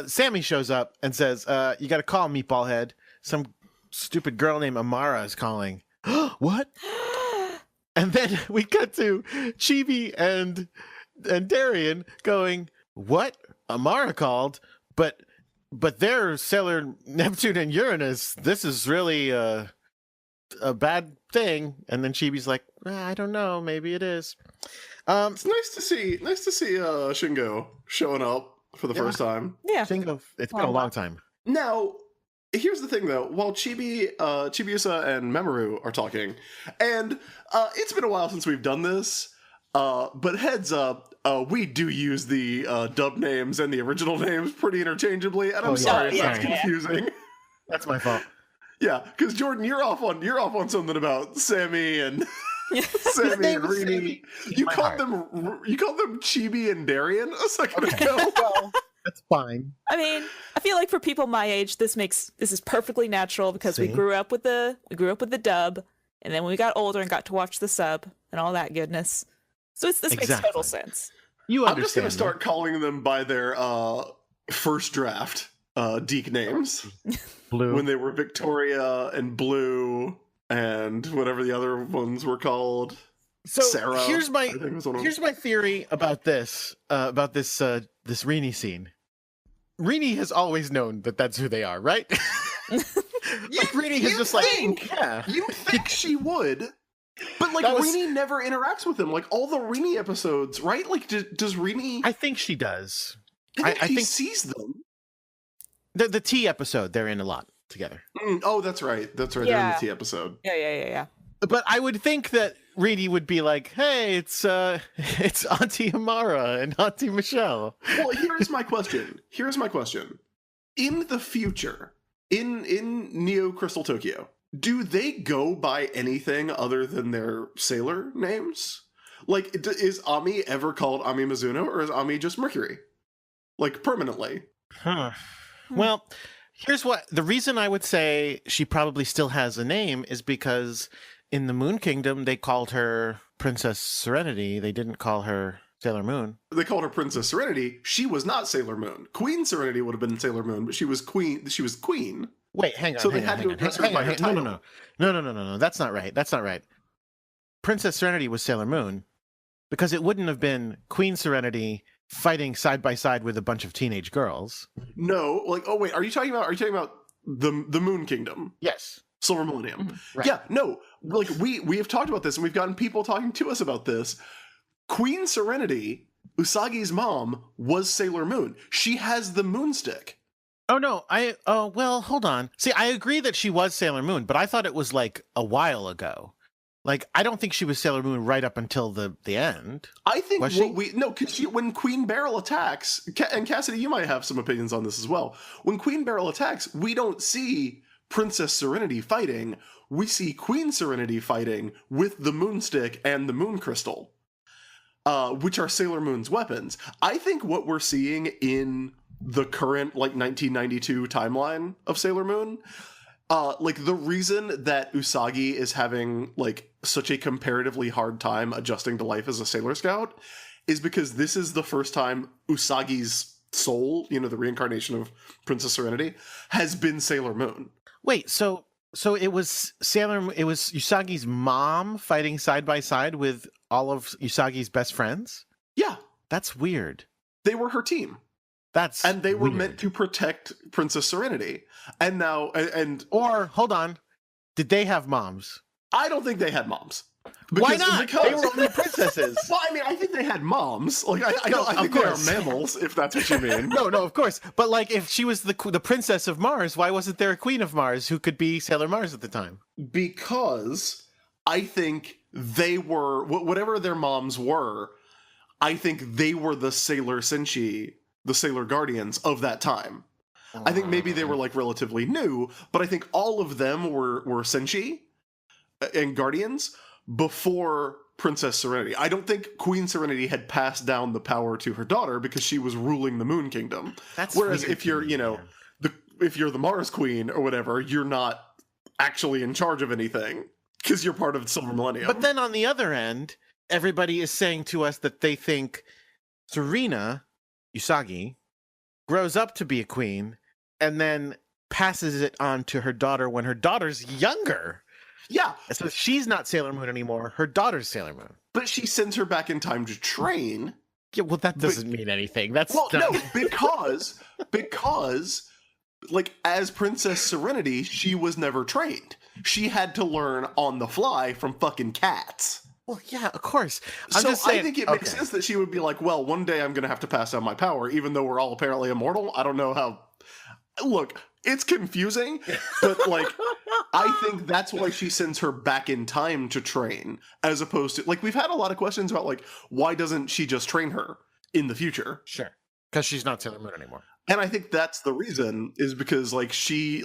Sammy shows up and says, you gotta call Meatball Head. Some stupid girl named Amara is calling. What? And then we cut to Chibi and Darien going, what? Amara called, but they're Sailor Neptune and Uranus. This is really a bad thing. And then Chibi's like, I don't know, maybe it is. It's nice to see Shingo showing up for the first time. Yeah. Shingo, it's been a long time. Now, here's the thing, though. While Chibiusa and Mamoru are talking, and it's been a while since we've done this, but heads up, we do use the dub names and the original names pretty interchangeably, and I'm sorry if that's confusing. That's my fault. Yeah, because Jordan, you're off on something about Sammy and Sammy and Rini. You called them Chibi and Darien a second ago. Well, that's fine. I mean, I feel like for people my age, this is perfectly natural because we grew up with the dub, and then when we got older and got to watch the sub and all that goodness. So this makes total sense. You understand. I'm just gonna start calling them by their first draft Deke names. Blue. When they were Victoria and Blue and whatever the other ones were called. So Sarah, here's my I think was one of them. here's my theory about this this Rini scene. Rini has always known that that's who they are, right? Rini is just yeah. You think she would, but like Rini never interacts with them. Like all the Rini episodes, right? Like does Rini? I think she does. I think she sees them. The T episode, they're in a lot together. Oh, that's right. That's right. They're in the T episode. Yeah. But I would think that Rini would be like, "Hey, it's Auntie Amara and Auntie Michelle." Well, here's my question. In the future, in Neo Crystal Tokyo, do they go by anything other than their sailor names? Like, is Ami ever called Ami Mizuno, or is Ami just Mercury? Like, permanently? Huh. Well, here's what the reason I would say she probably still has a name is because in the Moon Kingdom they called her Princess Serenity. They didn't call her Sailor Moon. They called her Princess Serenity. She was not Sailor Moon. Queen Serenity would have been Sailor Moon, but she was queen. Wait, hang on. So they had to address her by her title. No. That's not right. Princess Serenity was Sailor Moon because it wouldn't have been Queen Serenity fighting side by side with a bunch of teenage girls. No, like, oh wait, are you talking about the Moon Kingdom? Yes. Silver Millennium. Mm-hmm. Right. Yeah, no, like we have talked about this and we've gotten people talking to us about this. Queen Serenity, Usagi's mom, was Sailor Moon. She has the moon stick. Oh no, well, hold on. See, I agree that she was Sailor Moon, but I thought it was like a while ago. Like, I don't think she was Sailor Moon right up until the end. I think Was because when Queen Beryl attacks, and Cassidy, you might have some opinions on this as well. When Queen Beryl attacks, we don't see Princess Serenity fighting. We see Queen Serenity fighting with the Moonstick and the Moon Crystal, which are Sailor Moon's weapons. I think what we're seeing in the current, like, 1992 timeline of Sailor Moon, like, the reason that Usagi is having, like, such a comparatively hard time adjusting to life as a Sailor Scout is because this is the first time Usagi's soul, the reincarnation of Princess Serenity, has been Sailor Moon. Wait, so it was Usagi's mom fighting side by side with all of Usagi's best friends? Yeah. That's weird. They were her team. And they were weird. meant to protect Princess Serenity. And now, Or, hold on, did they have moms? I don't think they had moms. Why not? They were only princesses. Well, I mean, I think they had moms. Like, I think they are mammals, if that's what you mean. No, of course. But, like, if she was the princess of Mars, why wasn't there a queen of Mars who could be Sailor Mars at the time? Because I think they were, whatever their moms were, I think they were the Sailor Senshi, the Sailor Guardians of that time. I think maybe they were, like, relatively new, but I think all of them were Senshi and Guardians before Princess Serenity. I don't think Queen Serenity had passed down the power to her daughter because she was ruling the Moon Kingdom. That's Whereas weird if you're, to me, you know, if you're the Mars Queen or whatever, you're not actually in charge of anything because you're part of the Silver Millennium. But then on the other end, everybody is saying to us that they think Serena Usagi grows up to be a queen and then passes it on to her daughter when her daughter's younger. yeah, So she's not Sailor Moon anymore. Her daughter's Sailor Moon. but she sends her back in time to train. Yeah, well, that doesn't mean anything. That's Well, not- no, because like as Princess Serenity, she was never trained. She had to learn on the fly from fucking cats. Well, yeah, of course. I'm So just saying, I think it makes sense that she would be like, well, one day I'm going to have to pass down my power, even though we're all apparently immortal. I don't know how. Look, it's confusing, but like, I think that's why she sends her back in time to train, as opposed to like we've had a lot of questions about like why doesn't she just train her in the future? Sure. Because she's not Sailor Moon anymore. And I think that's the reason is because she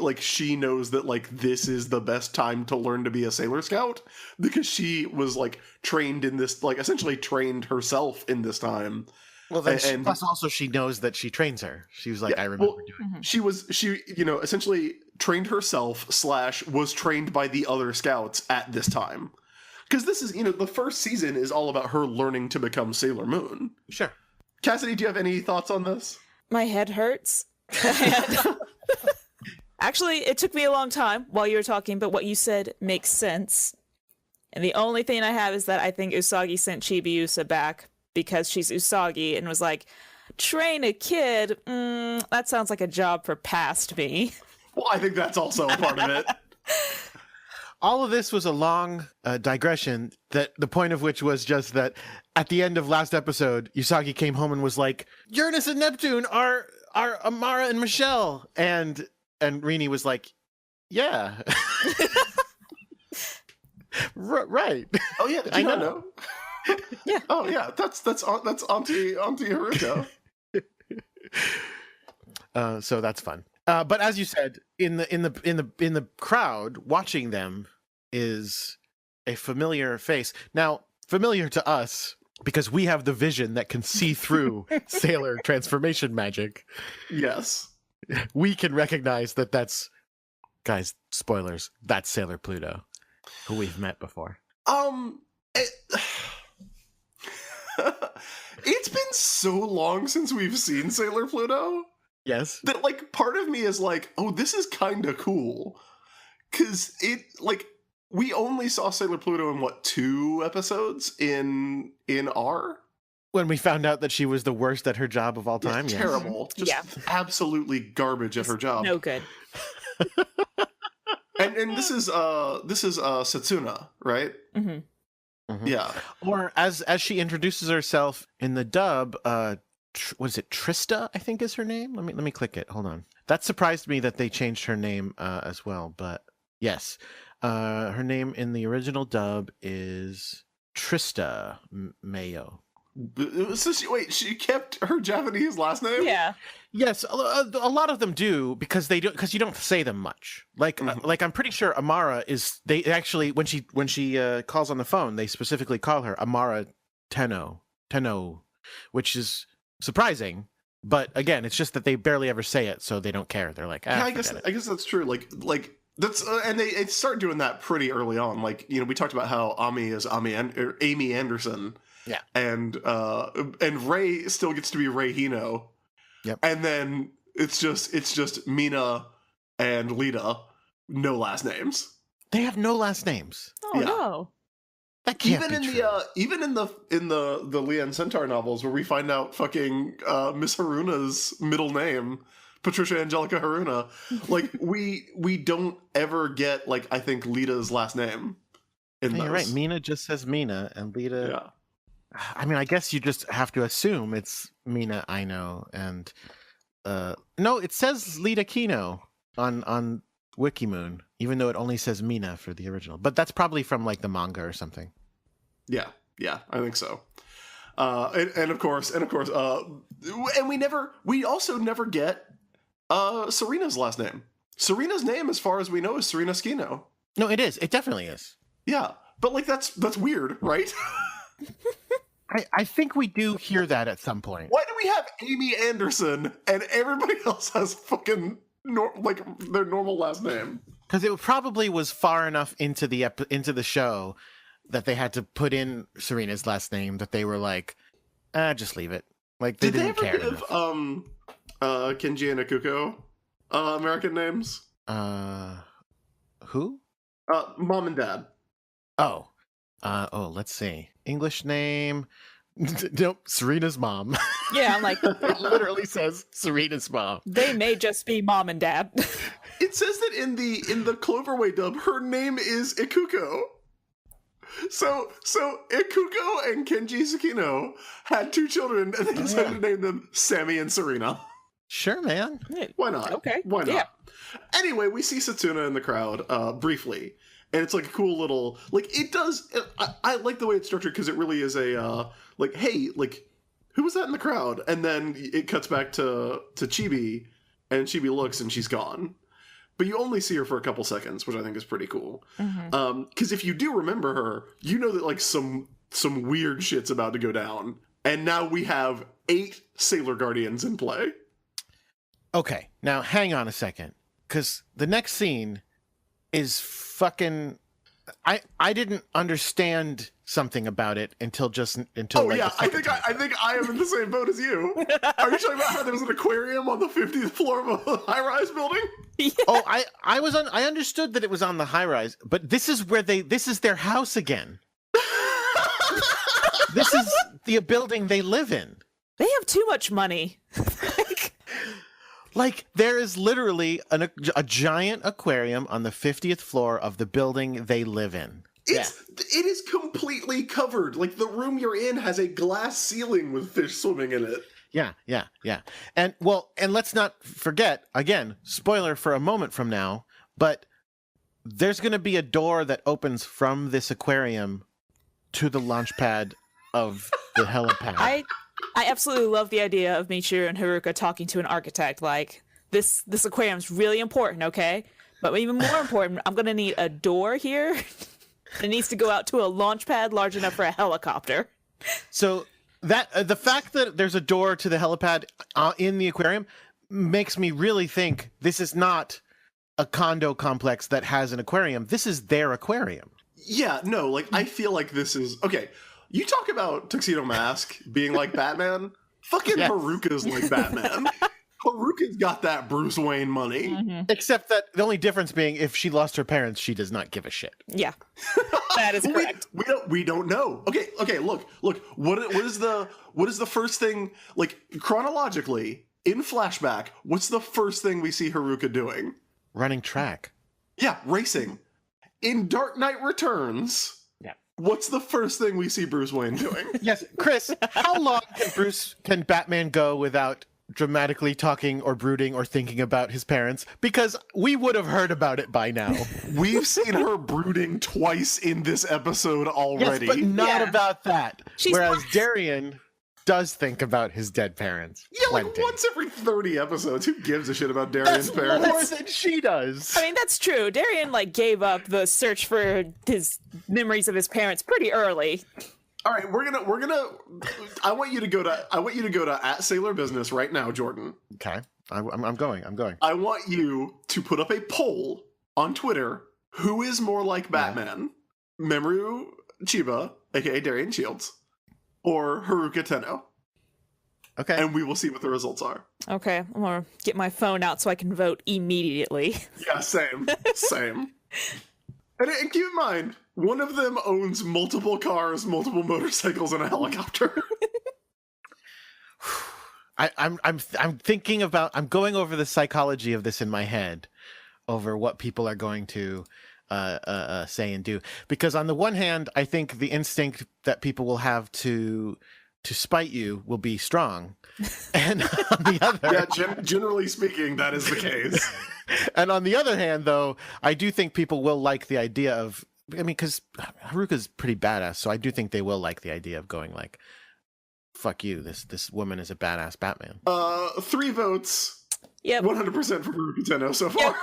knows that like this is the best time to learn to be a Sailor Scout because she was like trained in this, like essentially trained herself in this time. Well, then And- plus also she knows that she trains her. She was like, Yeah, I remember well, doing it. She essentially trained herself / was trained by the other scouts at this time. Because this is, the first season is all about her learning to become Sailor Moon. Sure. Cassidy, do you have any thoughts on this? My head hurts. Actually, it took me a long time while you were talking, but what you said makes sense. And the only thing I have is that I think Usagi sent Chibiusa back because she's Usagi and was like, train a kid? That sounds like a job for past me. Well, I think that's also a part of it. All of this was a long digression, that the point of which was just that at the end of last episode, Usagi came home and was like, Uranus and Neptune are Amara and Michelle. And Rini was like, yeah. Right. Oh yeah, did I you not know. know? Yeah. Oh yeah, that's Auntie Haruko. So that's fun. But as you said, in the crowd watching them is a familiar face. Now, familiar to us because we have the vision that can see through Sailor transformation magic. Yes. We can recognize that that's, guys, spoilers, that's Sailor Pluto, who we've met before. It's been so long since we've seen Sailor Pluto Yes. that like part of me is like, oh, this is kind of cool, because it like we only saw Sailor Pluto in what 2 episodes in R. When we found out that she was the worst at her job of all Yeah, time. Yes. terrible, just Yeah. absolutely garbage at her job. No good. And this is Setsuna, right? Hmm. Mhm. Yeah. Or as she introduces herself in the dub, what is it? Trista, I think is her name. Let me click it. Hold on. That surprised me that they changed her name as well. But yes, her name in the original dub is Trista Mayo. So she kept her Japanese last name? Yeah. Yes, a lot of them do because you don't say them much. Like I'm pretty sure Amara is. They actually when she calls on the phone, they specifically call her Amara Tenno, which is surprising. But again, it's just that they barely ever say it, so they don't care. They're like, Yeah, I forget guess that's true. Like that's and they start doing that pretty early on. Like we talked about how Amy is Amy Anderson. Yeah. And Ray still gets to be Ray Hino. Yep. And then it's just Mina and Lita, no last names. They have no last names. Oh Yeah. no. That can't Even be in true. even in the Leon Centaur novels where we find out fucking Miss Haruna's middle name, Patricia Angelica Haruna, like we don't ever get like I think Lita's last name in Yeah, those. you're right. Mina just says Mina, and Lita. Yeah. I mean, I guess you just have to assume it's Mina Aino, and no, it says Lita Kino on Wikimoon, even though it only says Mina for the original. But that's probably from like the manga or something. Yeah, I think so. And of course, and we also never get Serena's last name. Serena's name, as far as we know, is Serena Skino. No, it is. It definitely is. Yeah, but like that's weird, right? I think we do hear that at some point. Why do we have Amy Anderson and everybody else has fucking their normal last name? Because it probably was far enough into the show that they had to put in Serena's last name that they were like, just leave it. Like they didn't care. Did they ever give Kenji and Ikuko American names? Who? Mom and Dad. Oh, let's see. English name. Nope, Serena's mom. Yeah, I'm like, It literally says Serena's mom. they may just be mom and dad. It says that in the Cloverway dub, her name is Ikuko. So Ikuko and Kenji Tsukino had 2 children, and they decided to name them Sammy and Serena. Sure, man. Why not? Okay. Why not? Yeah. Anyway, we see Satsuna in the crowd briefly, and it's like a cool little it does. I like the way it's structured because it really is a hey, who was that in the crowd? And then it cuts back to Chibi, and Chibi looks and she's gone. But you only see her for a couple seconds, which I think is pretty cool. Because if you do remember her, you know that some weird shit's about to go down. And now we have 8 Sailor Guardians in play. Okay, now hang on a second, because the next scene is fucking. I didn't understand something about it until. Oh yeah, I think I am in the same boat as you. Are you talking about how there's an aquarium on the 50th floor of a high-rise building? Yeah. Oh, I understood that it was on the high rise, but this is their house again. This is the building they live in. They have too much money. Like, there is literally a giant aquarium on the 50th floor of the building they live in. It is completely covered. Like, the room you're in has a glass ceiling with fish swimming in it. Yeah. And let's not forget, again, spoiler for a moment from now, but there's going to be a door that opens from this aquarium to the launch pad of the helipad. I absolutely love the idea of Michiru and Haruka talking to an architect. Like, this aquarium's really important, okay? But even more important, I'm going to need a door here. It needs to go out to a launch pad large enough for a helicopter. So that the fact that there's a door to the helipad in the aquarium makes me really think this is not a condo complex that has an aquarium. This is their aquarium. Yeah, no, I feel like this is... Okay, you talk about Tuxedo Mask being like Batman. Fucking Yes. Haruka's like Batman. Haruka's got that Bruce Wayne money. Mm-hmm. Except that the only difference being if she lost her parents, she does not give a shit. Yeah, that is correct. We don't know. Okay. Look. What is the first thing, chronologically in flashback? What's the first thing we see Haruka doing? Running track. Yeah, racing. In Dark Knight Returns. Yeah. What's the first thing we see Bruce Wayne doing? Yes, Chris, how long can Batman go without dramatically talking or brooding or thinking about his parents? Because we would have heard about it by now. We've seen her brooding twice in this episode already. Yes, but not Yeah. about that. She's Whereas Darian does think about his dead parents. Yeah, plenty. once every 30 episodes. Who gives a shit about Darian's That's parents? more than she does. I mean, that's true. Darian gave up the search for his memories of his parents pretty early. All right, we're gonna. I want you to go to at Sailor Business right now, Jordan. Okay, I'm going. I want you to put up a poll on Twitter. Who is more like Batman? Memoru Chiba, aka Darian Shields, or Haruka Tenno? Okay. And we will see what the results are. Okay, I'm gonna get my phone out so I can vote immediately. Yeah, same. And keep in mind, one of them owns multiple cars, multiple motorcycles, and a helicopter. I'm thinking about. I'm going over the psychology of this in my head, over what people are going to say and do. Because on the one hand, I think the instinct that people will have to spite you will be strong, and on the other, Yeah, generally speaking, that is the case. and on the other hand, though, I do think people will like the idea of. I mean, because Haruka's pretty badass, so I do think they will like the idea of going like, "Fuck you! This woman is a badass Batman." 3 votes. Yep. 100% for Haruka Tenno so far.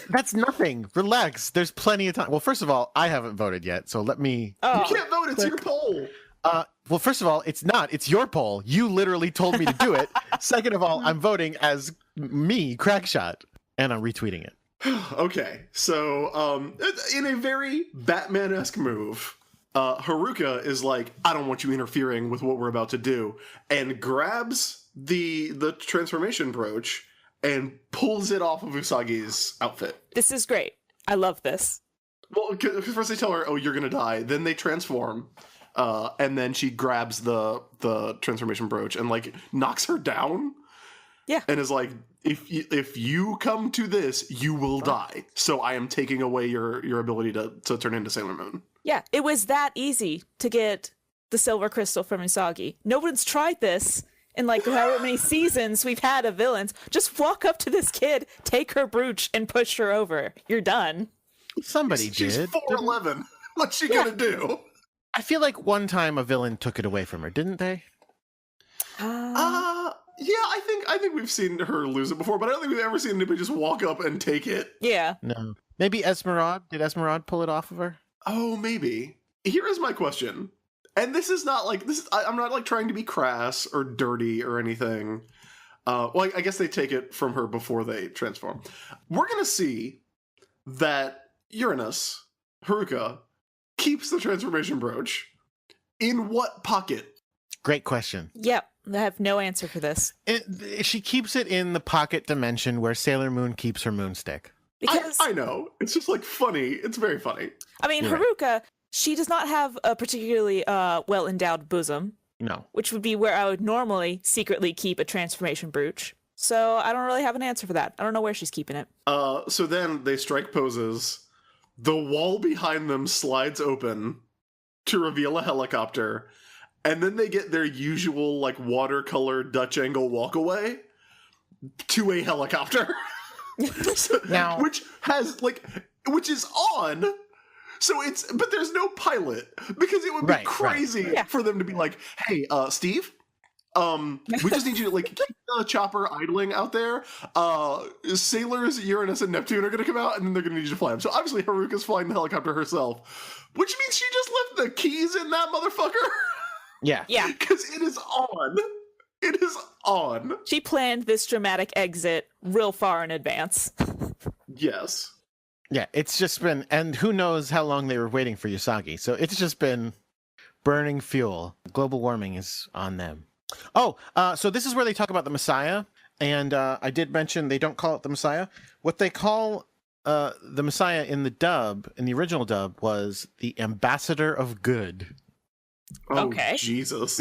That's nothing. Relax. There's plenty of time. Well, first of all, I haven't voted yet, so let me. Oh, You can't vote. It's your poll. Well, first of all, it's not. It's your poll. You literally told me to do it. Second of all, I'm voting as me, Crackshot, and I'm retweeting it. Okay, so in a very Batman-esque move, Haruka is like, I don't want you interfering with what we're about to do, and grabs the transformation brooch and pulls it off of Usagi's outfit. this is great. I love this. Well, 'cause first they tell her, "Oh, you're gonna die." Then they transform, and then she grabs the transformation brooch and like knocks her down. Yeah. And is like, if you come to this, you will die. So I am taking away your ability to turn into Sailor Moon. Yeah, it was that easy to get the silver crystal from Usagi. No one's tried this in like however many seasons we've had of villains. Just walk up to this kid, take her brooch, and push her over. You're done. Somebody She's did. 4'11". What's she gonna do? I feel like one time a villain took it away from her, didn't they? Yeah, I think we've seen her lose it before, but I don't think we've ever seen anybody just walk up and take it. Yeah. No. Maybe Esmeralda. Did Esmeralda pull it off of her? Oh, maybe. Here is my question. And this is not like I'm not like trying to be crass or dirty or anything. Well, I guess they take it from her before they transform. We're gonna see that Uranus, Haruka, keeps the transformation brooch in what pocket? Great question. Yep. I have no answer for this. She keeps it in the pocket dimension where Sailor Moon keeps her moonstick. Because I know. It's just like funny. It's very funny. I mean, You're Haruka, she does not have a particularly well endowed bosom, No. which would be where I would normally secretly keep a transformation brooch. So I don't really have an answer for that. I don't know where she's keeping it. So then they strike poses. The wall behind them slides open to reveal a helicopter, and then they get their usual like watercolor Dutch angle walkaway to a helicopter. Now- which is on. So but there's no pilot because it would be Right, crazy Yeah. for them to be like, "Hey, Steve, we just need you to like keep the chopper idling out there. Sailors Uranus and Neptune are going to come out, and then they're going to need you to fly them." So obviously Haruka's flying the helicopter herself, which means she just left the keys in that motherfucker. Yeah. Yeah. Because it is on. It is on. She planned this dramatic exit real far in advance. Yes. Yeah, it's just been, and who knows how long they were waiting for Usagi. So it's just been burning fuel. Global warming is on them. Oh, so this is where they talk about the Messiah. And I did mention they don't call it the Messiah. What they call the Messiah in the original dub, was the Ambassador of Good. Oh, Okay. Jesus.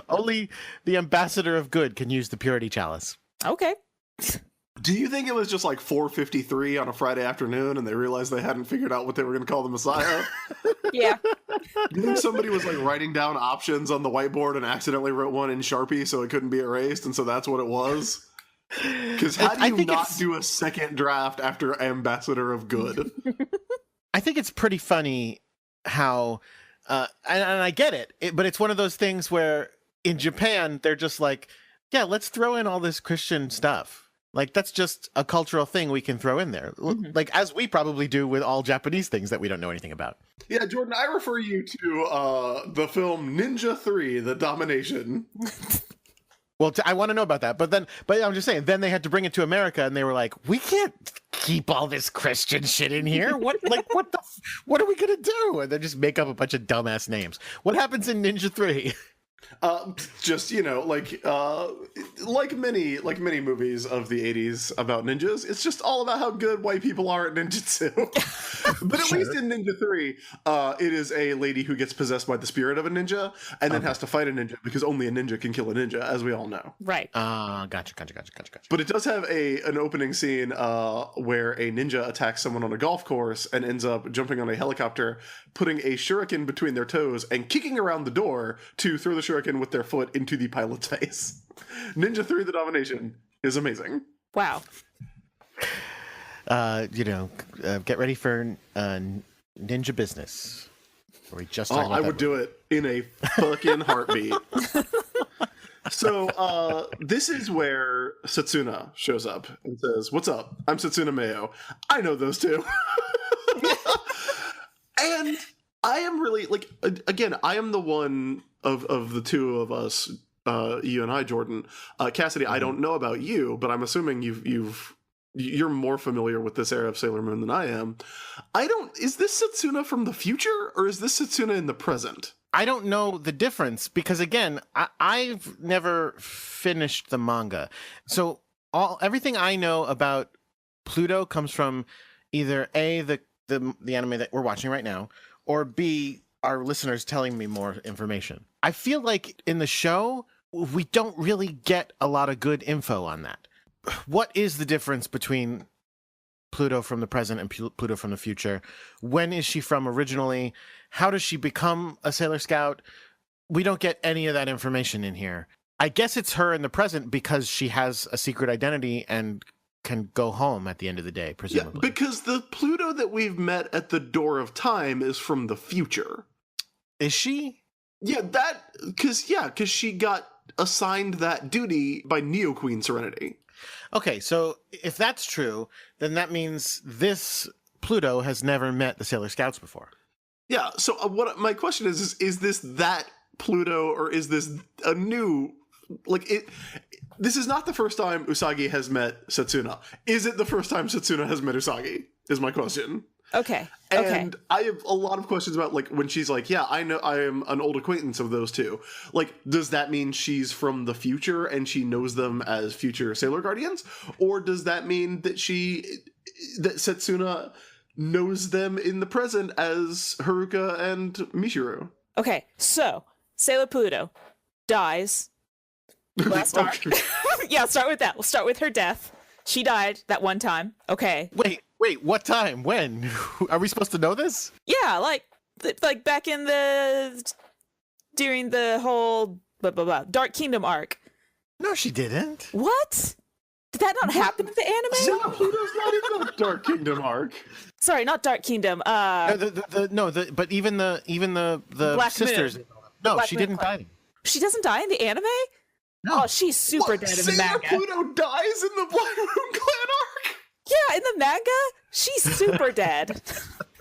Only the Ambassador of Good can use the Purity Chalice. Okay. Do you think it was just like 4:53 on a Friday afternoon and they realized they hadn't figured out what they were going to call the Messiah? Yeah. Do you think somebody was like writing down options on the whiteboard and accidentally wrote one in Sharpie so it couldn't be erased, and so that's what it was? Because how do I you think not it's- do a second draft after Ambassador of Good? I think it's pretty funny how, and I get it, but it's one of those things where in Japan, they're just like, yeah, let's throw in all this Christian stuff. Like, that's just a cultural thing we can throw in there. Mhm. Like, as we probably do with all Japanese things that we don't know anything about. Yeah, Jordan, I refer you to the film Ninja 3, The Domination. Well, I want to know about that. But I'm just saying, then they had to bring it to America and they were like, we can't keep all this Christian shit in here. What are we going to do? And they just make up a bunch of dumbass names. What happens in Ninja 3? Just, you know, like many movies of the 80s about ninjas, it's just all about how good white people are at ninjutsu. But at least in Ninja 3, it is a lady who gets possessed by the spirit of a ninja and then has to fight a ninja because only a ninja can kill a ninja, as we all know. Right. Gotcha. But it does have an opening scene where a ninja attacks someone on a golf course and ends up jumping on a helicopter, putting a shuriken between their toes and kicking around the door to throw the shuriken with their foot into the pilot's face. Ninja 3: The Domination is amazing. Wow. Get ready for Ninja Business. Where we just talked about I that would do it in a fucking heartbeat. So this is where Setsuna shows up and says, "What's up? I'm Setsuna Mayo. I know those two." And I am really like, again, I am the one of the two of us, you and I, Jordan. Cassidy, I don't know about you, but I'm assuming you're more familiar with this era of Sailor Moon than I am. Is this Setsuna from the future, or is this Setsuna in the present? I don't know the difference because, again, I've never finished the manga. So everything I know about Pluto comes from either A, the anime that we're watching right now, or B, our listeners telling me more information. I feel like in the show, we don't really get a lot of good info on that. What is the difference between Pluto from the present and Pluto from the future? When is she from originally? How does she become a Sailor Scout? We don't get any of that information in here. I guess it's her in the present because she has a secret identity and can go home at the end of the day, presumably. Yeah, because the Pluto that we've met at the Door of Time is from the future. Is she? Yeah, because she got assigned that duty by Neo Queen Serenity. Okay, so if that's true, then that means this Pluto has never met the Sailor Scouts before. Yeah, so what my question is this that Pluto, or is this a new, this is not the first time Usagi has met Setsuna. Is it the first time Setsuna has met Usagi, is my question. Okay. And I have a lot of questions about, like, when she's like, yeah, I know I am an old acquaintance of those two. Like, does that mean she's from the future and she knows them as future Sailor Guardians? Or does that mean that that Setsuna knows them in the present as Haruka and Michiru? Okay, so Sailor Pluto dies. Last arc. Yeah, start with that. We'll start with her death. She died that one time. Okay. Wait, what time? When? Are we supposed to know this? Yeah, like back in during the whole Dark Kingdom arc. No, she didn't. What? Did that not happen in the anime? No, Pluto's not in the Dark Kingdom arc. Sorry, not Dark Kingdom. But even the Black sisters. Moon. No, Black she Moon didn't Clan. die. She doesn't die in the anime? No. Oh, she's super dead in the Sailor manga. Pluto dies in the Black Moon Clan arc? Yeah, in the manga, she's super dead.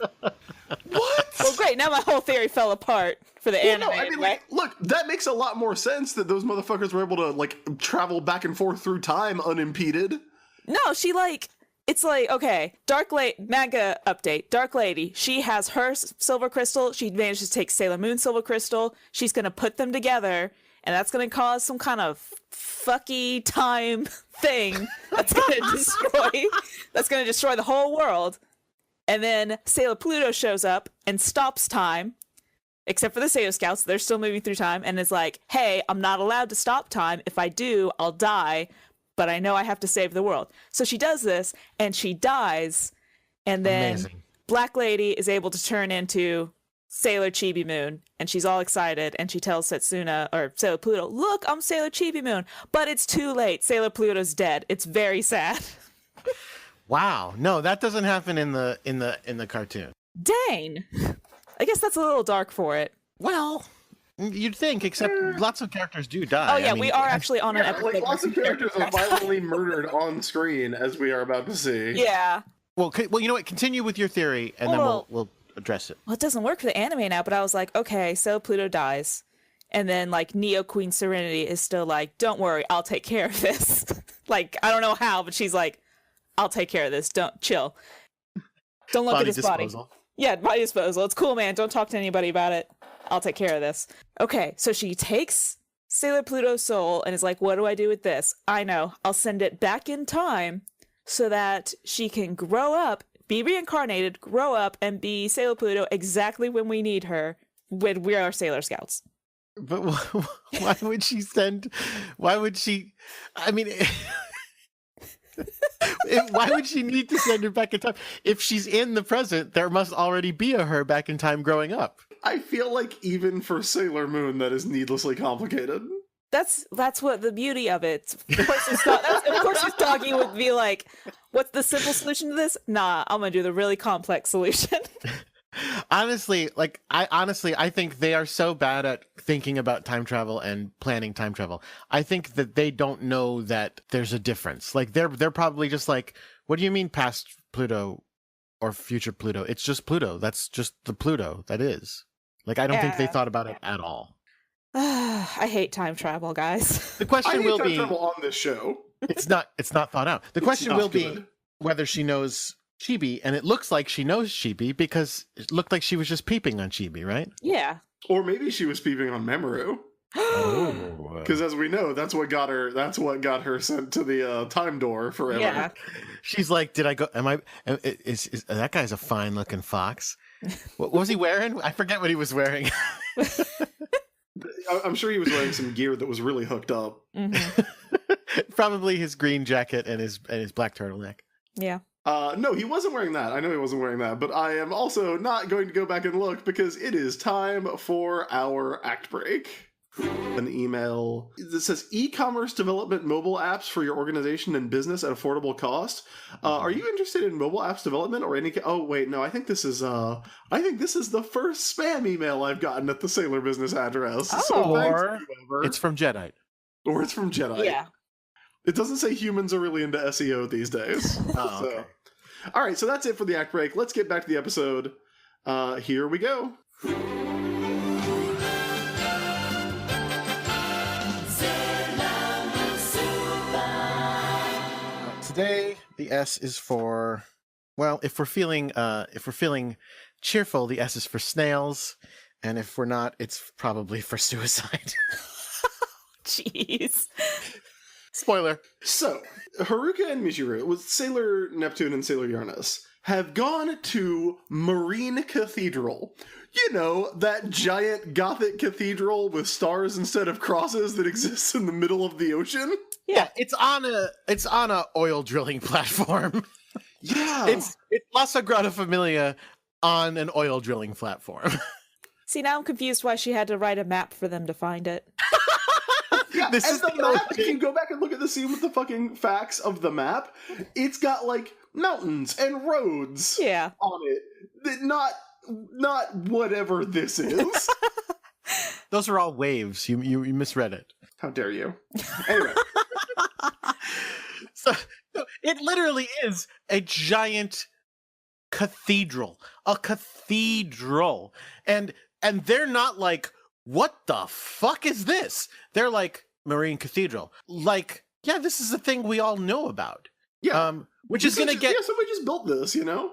What? Well, great. Now my whole theory fell apart for the anime. No, I mean, right? look, that makes a lot more sense that those motherfuckers were able to, like, travel back and forth through time unimpeded. No, it's like, okay, manga update, Dark Lady, she has her silver crystal, she manages to take Sailor Moon silver crystal, she's gonna put them together, and that's gonna cause some kind of fucky time thing that's gonna destroy the whole world. And then Sailor Pluto shows up and stops time, except for the Sailor Scouts, they're still moving through time, and is like, hey, I'm not allowed to stop time. If I do, I'll die, but I know I have to save the world. So she does this, and she dies, and then Amazing. Black Lady is able to turn into Sailor Chibi Moon, and she's all excited, and she tells Setsuna, or Sailor Pluto, look, I'm Sailor Chibi Moon, but it's too late. Sailor Pluto's dead. It's very sad. Wow. No, that doesn't happen in the cartoon. Dang. I guess that's a little dark for it. Well, you'd think, except lots of characters do die. Oh yeah, I mean, we are actually on an episode. Like, lots of characters are violently murdered on screen, as we are about to see. Yeah. Well, you know what? Continue with your theory, and then we'll address it. Well, it doesn't work for the anime now, but I was like, okay, so Pluto dies. And then, like, Neo Queen Serenity is still like, don't worry, I'll take care of this. Like, I don't know how, but she's like, I'll take care of this. Don't chill. Don't look at his disposal. body. Yeah, body disposal. It's cool, man. Don't talk to anybody about it. I'll take care of this. Okay, so she takes Sailor Pluto's soul and is like, what do I do with this? I know. I'll send it back in time so that she can grow up, be reincarnated, grow up, and be Sailor Pluto exactly when we need her, when we are Sailor Scouts. But why would she send? Why would she? I mean, why would she need to send her back in time? If she's in the present, there must already be a her back in time growing up. I feel like even for Sailor Moon, that is needlessly complicated. That's what the beauty of it. Of course, his doggy would be like, "What's the simple solution to this?" Nah, I'm gonna do the really complex solution. Honestly, I think they are so bad at thinking about time travel and planning time travel. I think that they don't know that there's a difference. Like they're probably just like, what do you mean past Pluto or future Pluto? It's just Pluto. That's just the Pluto that is. Like I don't think they Yeah. thought about it at all. I hate time travel, guys. The I question hate will time be travel on this show. it's not thought out. The It's question not will be good. whether she knows Chibi, and it looks like she knows Chibi because it looked like she was just peeping on Chibi, right? Yeah. Or maybe she was peeping on Mamoru. Because as we know, that's what got her. That's what got her sent to the time door forever. Yeah. She's like, "Did I go? Am I? Is that guy's a fine looking fox? What was he wearing? I forget what he was wearing. I'm sure he was wearing some gear that was really hooked up. Mhm. Probably his green jacket and his black turtleneck. Yeah. No, he wasn't wearing that. I know he wasn't wearing that, but I am also not going to go back and look because it is time for our act break. An email that says e-commerce development mobile apps for your organization and business at affordable cost. Are you interested in mobile apps development or any? Oh wait, no. I think this is the first spam email I've gotten at the Sailor Business address. So Oh. thanks, Or whoever. it's from Jedi. Or it's from Jedi. Yeah. It doesn't say humans are really into SEO these days. Oh, So, okay. all right, so that's it for the act break. Let's get back to the episode. Here we go. Today the S is for, well, if we're feeling cheerful, the S is for snails, and if we're not, it's probably for suicide. Jeez. Spoiler. So, Haruka and Michiru, with Sailor Neptune and Sailor Uranus, have gone to Marine Cathedral. You know, that giant Gothic cathedral with stars instead of crosses that exists in the middle of the ocean? Yeah, it's on a oil drilling platform. Yeah. It's La Sagrada Familia on an oil drilling platform. See, now I'm confused why she had to write a map for them to find it. Yeah, This and is the the map, OG. if you go back and look at the scene with the fucking facts of the map, it's got, like, mountains and roads Yeah. on it. Not whatever this is. Those are all waves. You misread it. How dare you? Anyway. So no, it literally is a giant cathedral. A cathedral. And they're not like, what the fuck is this? They're like, Marine Cathedral. Like, yeah, this is a thing we all know about. Yeah. Which is gonna get somebody just built this, you know?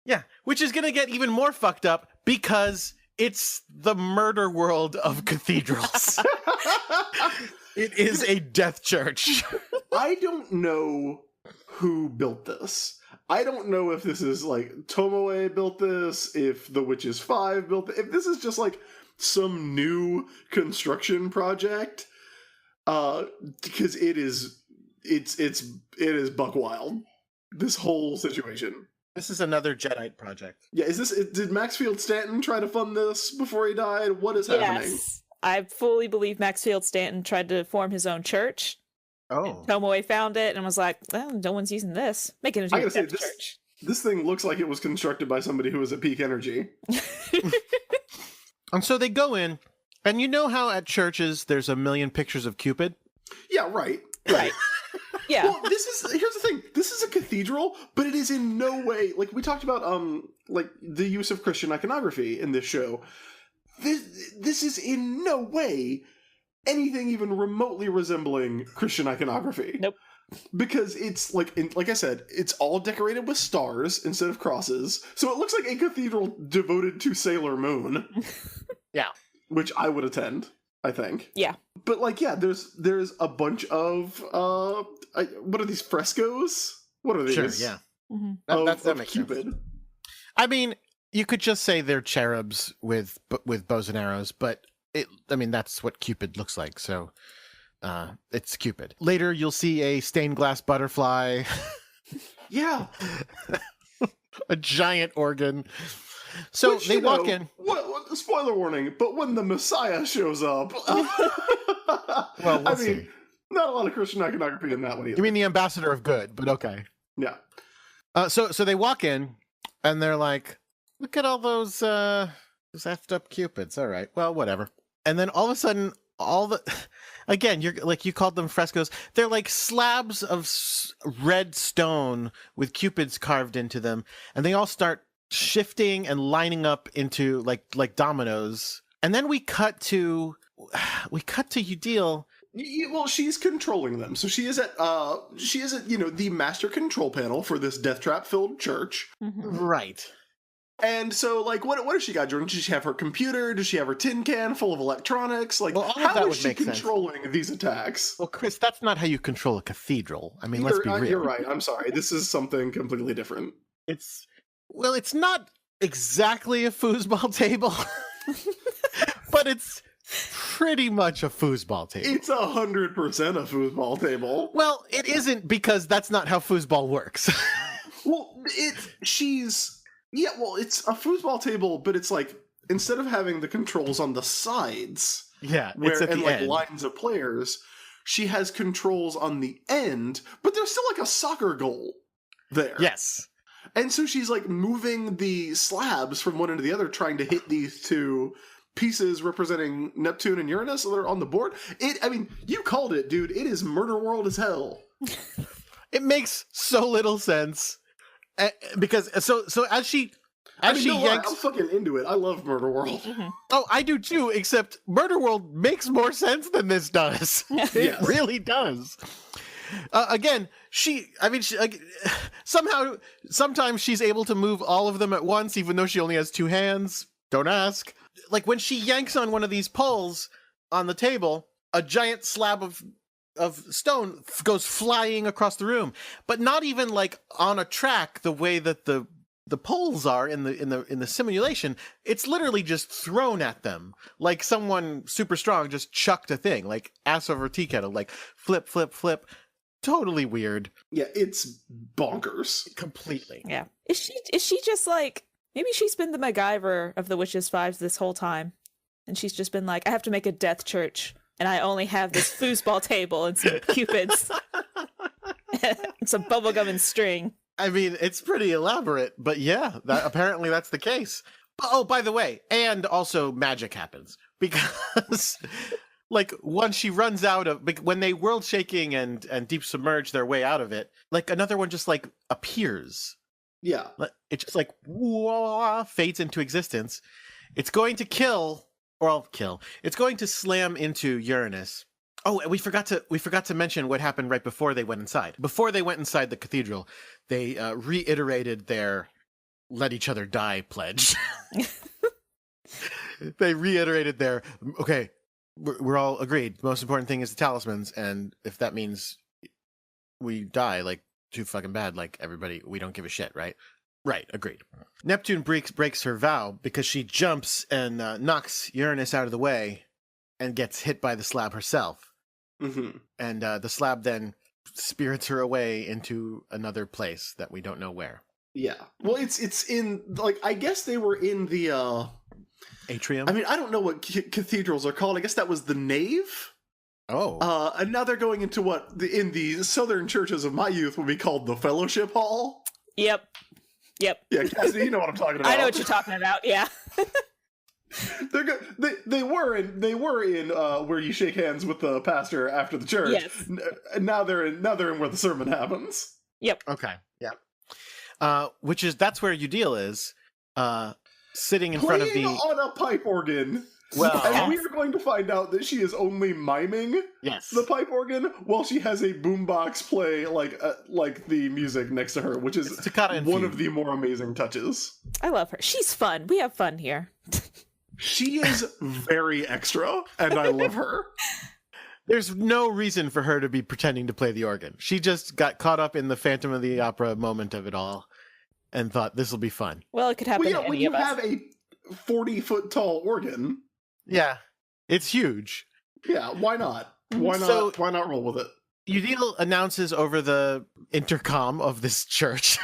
yeah, which is gonna get even more fucked up because it's the murder world of cathedrals. It is a death church. I don't know who built this. I don't know if this is like Tomoe built this, if The Witches 5 built it, if this is just like some new construction project. Because it is buck wild. This whole situation. This is another Jedi project. Yeah, did Maxfield Stanton try to fund this before he died? What is happening? Yes. I fully believe Maxfield Stanton tried to form his own church. Oh. Tomoe found it and was like, well, no one's using this. Make it into I a gotta say, death church. This thing looks like it was constructed by somebody who was at peak energy. And so they go in, and you know how at churches there's a million pictures of Cupid? Yeah, right. Right. Yeah. Well, here's the thing. This is a cathedral, but it is in no way, like we talked about like the use of Christian iconography in this show. This is in no way anything even remotely resembling Christian iconography. Nope. Because it's like I said, it's all decorated with stars instead of crosses. So it looks like a cathedral devoted to Sailor Moon. Yeah. Which I would attend, I think. Yeah. But like, yeah, there's a bunch of what are these frescoes? What are these? Sure, yeah. Hmm. That makes Cupid. sense. I mean, you could just say they're cherubs with bows and arrows, but that's what Cupid looks like, so it's Cupid. Later, you'll see a stained glass butterfly, Yeah. a giant organ. So Which, they you walk know, in. What, spoiler warning, but when the Messiah shows up, Well, we'll I see. mean, not a lot of Christian iconography in that one either. You mean the ambassador of good, but okay. Yeah. So they walk in, and they're like, "Look at all those effed up cupids." All right, well, whatever. and then all of a sudden, all the again, you're like you called them frescoes. They're like slabs of red stone with cupids carved into them, and they all start shifting and lining up into like dominoes. And then we cut to Udil. Well, she's controlling them. So she is at the master control panel for this death trap filled church. Right. And so, like, what does she got, Jordan? Does she have her computer? Does she have her tin can full of electronics? Like, Well, all of how that is would she make sense. controlling these attacks? Well, Chris, that's not how you control a cathedral. I mean, let's be real. You're right. I'm sorry. This is something completely different. It's not exactly a foosball table, but it's pretty much a foosball table. It's 100% a foosball table. Well, it isn't, because that's not how foosball works. Well, it's a foosball table, but it's like, instead of having the controls on the sides, Yeah, it's at and the like end. lines of players, she has controls on the end, but there's still like a soccer goal there. Yes. And so she's like moving the slabs from one end to the other, trying to hit these two pieces representing Neptune and Uranus that are on the board. You called it, dude. It is Murder World as hell. It makes so little sense. Because so as she yanks. I'm fucking into it. I love Murder World. Oh, I do too, except Murder World makes more sense than this does. It Yes. really does. Again, sometimes she's able to move all of them at once, even though she only has two hands. Don't ask. Like when she yanks on one of these poles on the table, a giant slab of stone goes flying across the room, but not even like on a track the way that the poles are in the simulation. It's literally just thrown at them, like someone super strong just chucked a thing, like ass over tea kettle, like flip, flip, flip. Totally weird. Yeah, it's bonkers. Completely. Yeah. Is she just like, maybe she's been the MacGyver of the Witches Fives this whole time, and she's just been like, I have to make a death church, and I only have this foosball table and some cupids and some bubblegum and string. I mean, it's pretty elaborate, but yeah, apparently that's the case. Oh, by the way, and also magic happens, because like once she runs out of, when they world shaking and deep submerge their way out of it, like another one just like appears. Yeah. It just like whoa, fades into existence. It's going to kill. It's going to slam into Uranus. Oh, and we forgot to mention what happened right before they went inside. Before they went inside the cathedral, they reiterated their "let each other die" pledge. They reiterated their, okay, we're all agreed. The most important thing is the talismans, and if that means we die, like, too fucking bad, like everybody, we don't give a shit, right? Right, agreed. Neptune breaks her vow because she jumps and knocks Uranus out of the way and gets hit by the slab herself. Mm-hmm. And the slab then spirits her away into another place that we don't know where. Yeah. Well, it's in, like, I guess they were in the Atrium? I mean, I don't know what cathedrals are called. I guess that was the nave. Oh. And now they're going into what in the southern churches of my youth would be called the Fellowship Hall. Yep. Yeah, Cassidy, you know what I'm talking about. I know what you're talking about. Yeah. They're good. They were in where you shake hands with the pastor after the church. Yes. And now they're in where the sermon happens. Yep. Okay. Yeah. That's where Udil is, sitting in front of Playing the. on a pipe organ. Well, And we are going to find out that she is only miming yes. the pipe organ while she has a boombox play like the music next to her, which is It's toccata and one fugue. of the more amazing touches. I love her. She's fun. We have fun here. She is very extra, and I love her. There's no reason for her to be pretending to play the organ. She just got caught up in the Phantom of the Opera moment of it all and thought this will be fun. Well, it could happen Well, to yeah, when any you of us. have a 40-foot tall organ, Yeah. It's huge. yeah, why not? Why not? So- Why not roll with it? Udil announces over the intercom of this church.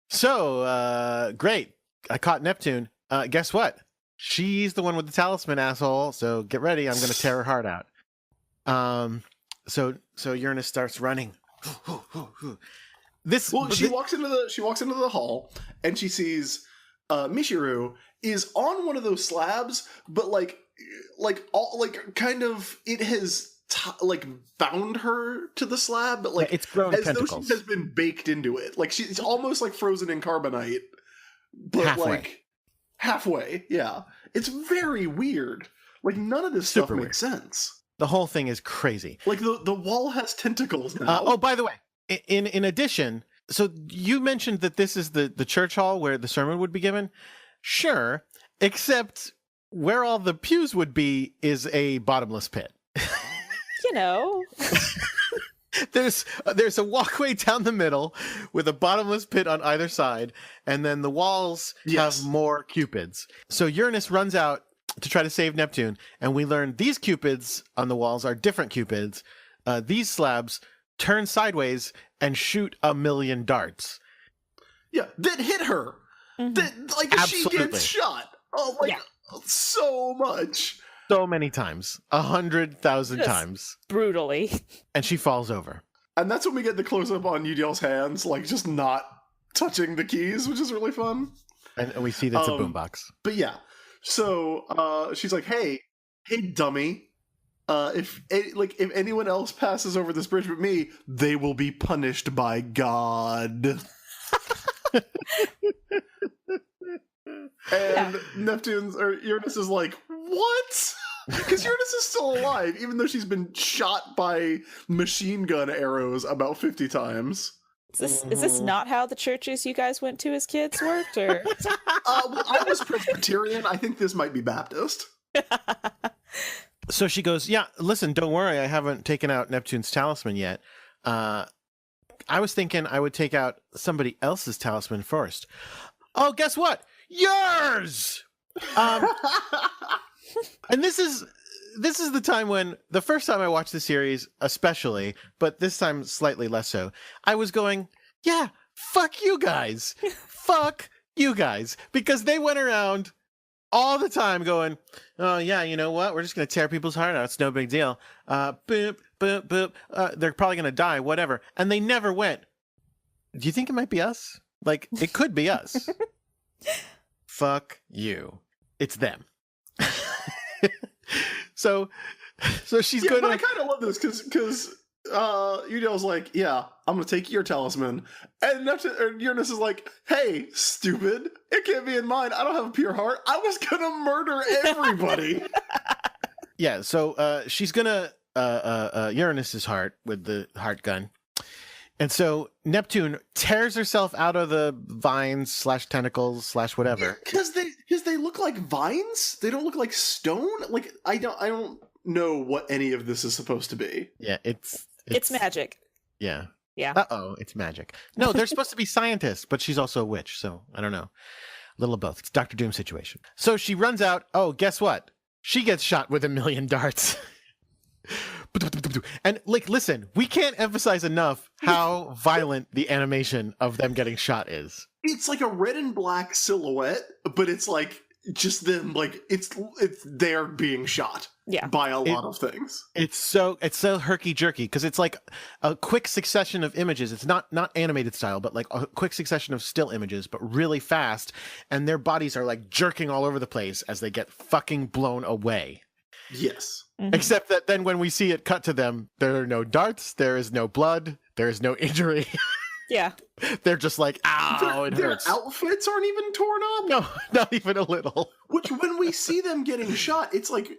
So, great. I caught Neptune. Guess what? She's the one with the talisman, asshole. So get ready. I'm going to tear her heart out. So Uranus starts running. She walks into the hall and she sees Mishiru is on one of those slabs, but like all like kind of it has like bound her to the slab, but like it's grown as tentacles. though she has been baked into it. Like she's almost like frozen in carbonite, but Halfway. like halfway. Yeah, it's very weird. Like none of this stuff Super makes sense. The whole thing is crazy. Like the wall has tentacles now. Oh, by the way, in addition, so you mentioned that this is the church hall where the sermon would be given. Sure, except where all the pews would be is a bottomless pit. You know, There's a walkway down the middle with a bottomless pit on either side, and then the walls Yes. have more cupids. So Uranus runs out to try to save Neptune, and we learn these cupids on the walls are different cupids. These slabs turn sideways and shoot 1,000,000 darts. Yeah, that hit her. Mhm. That like she Absolutely. gets shot. Oh, like Yeah. so much. So many times, 100,000 Just- times, brutally. and she falls over. And that's when we get the close up on UDL's hands, like just not touching the keys, which is really fun. And we see that's a Um, boombox. But yeah, so she's like, "Hey, dummy! If anyone else passes over this bridge with me, they will be punished by God." And Uranus is like, "What?" Because Uranus is still alive, even though she's been shot by machine gun arrows about 50 times. Is this not how the churches you guys went to as kids worked? Or Well, I was Presbyterian. I think this might be Baptist. So she goes, "Yeah, listen, don't worry, I haven't taken out Neptune's talisman yet. I was thinking I would take out somebody else's talisman first. Oh, guess what? Yours!" And this is the time when the first time I watched the series, especially, but this time slightly less so, I was going, yeah, fuck you guys. Fuck you guys. Because they went around all the time going, oh yeah, you know what? We're just going to tear people's heart out. It's no big deal. Boop, boop, boop. They're probably going to die, whatever. And they never went, do you think it might be us? Like, it could be us. Fuck you. It's them. So she's Yeah, going but I to... kind of love this because Udell's like, "Yeah, I'm gonna take your talisman," and Uranus is like, "Hey, stupid! It can't be in mine. I don't have a pure heart. I was gonna murder everybody." Yeah, so she's gonna Uranus's heart with the heart gun. And so Neptune tears herself out of the vines / tentacles / whatever. Because they look like vines. They don't look like stone. Like I don't know what any of this is supposed to be. Yeah, it's magic. Yeah. Yeah. Uh-oh, it's magic. No, they're supposed to be scientists, but she's also a witch, so I don't know. A little of both. It's Dr. Doom situation. So she runs out. Oh, guess what? She gets shot with 1,000,000 darts. And like, listen, we can't emphasize enough how violent the animation of them getting shot is. It's like a red and black silhouette, but it's like just them like it's they're being shot Yeah. by a lot of things. It's so herky jerky because it's like a quick succession of images. It's not animated style, but like a quick succession of still images, but really fast. And their bodies are like jerking all over the place as they get fucking blown away. Yes. Mhm. Except that then when we see it cut to them, there are no darts, there is no blood, there is no injury. Yeah. They're just like, ow, it Their hurts. outfits aren't even torn up. No, not even a little. Which when we see them getting shot, it's like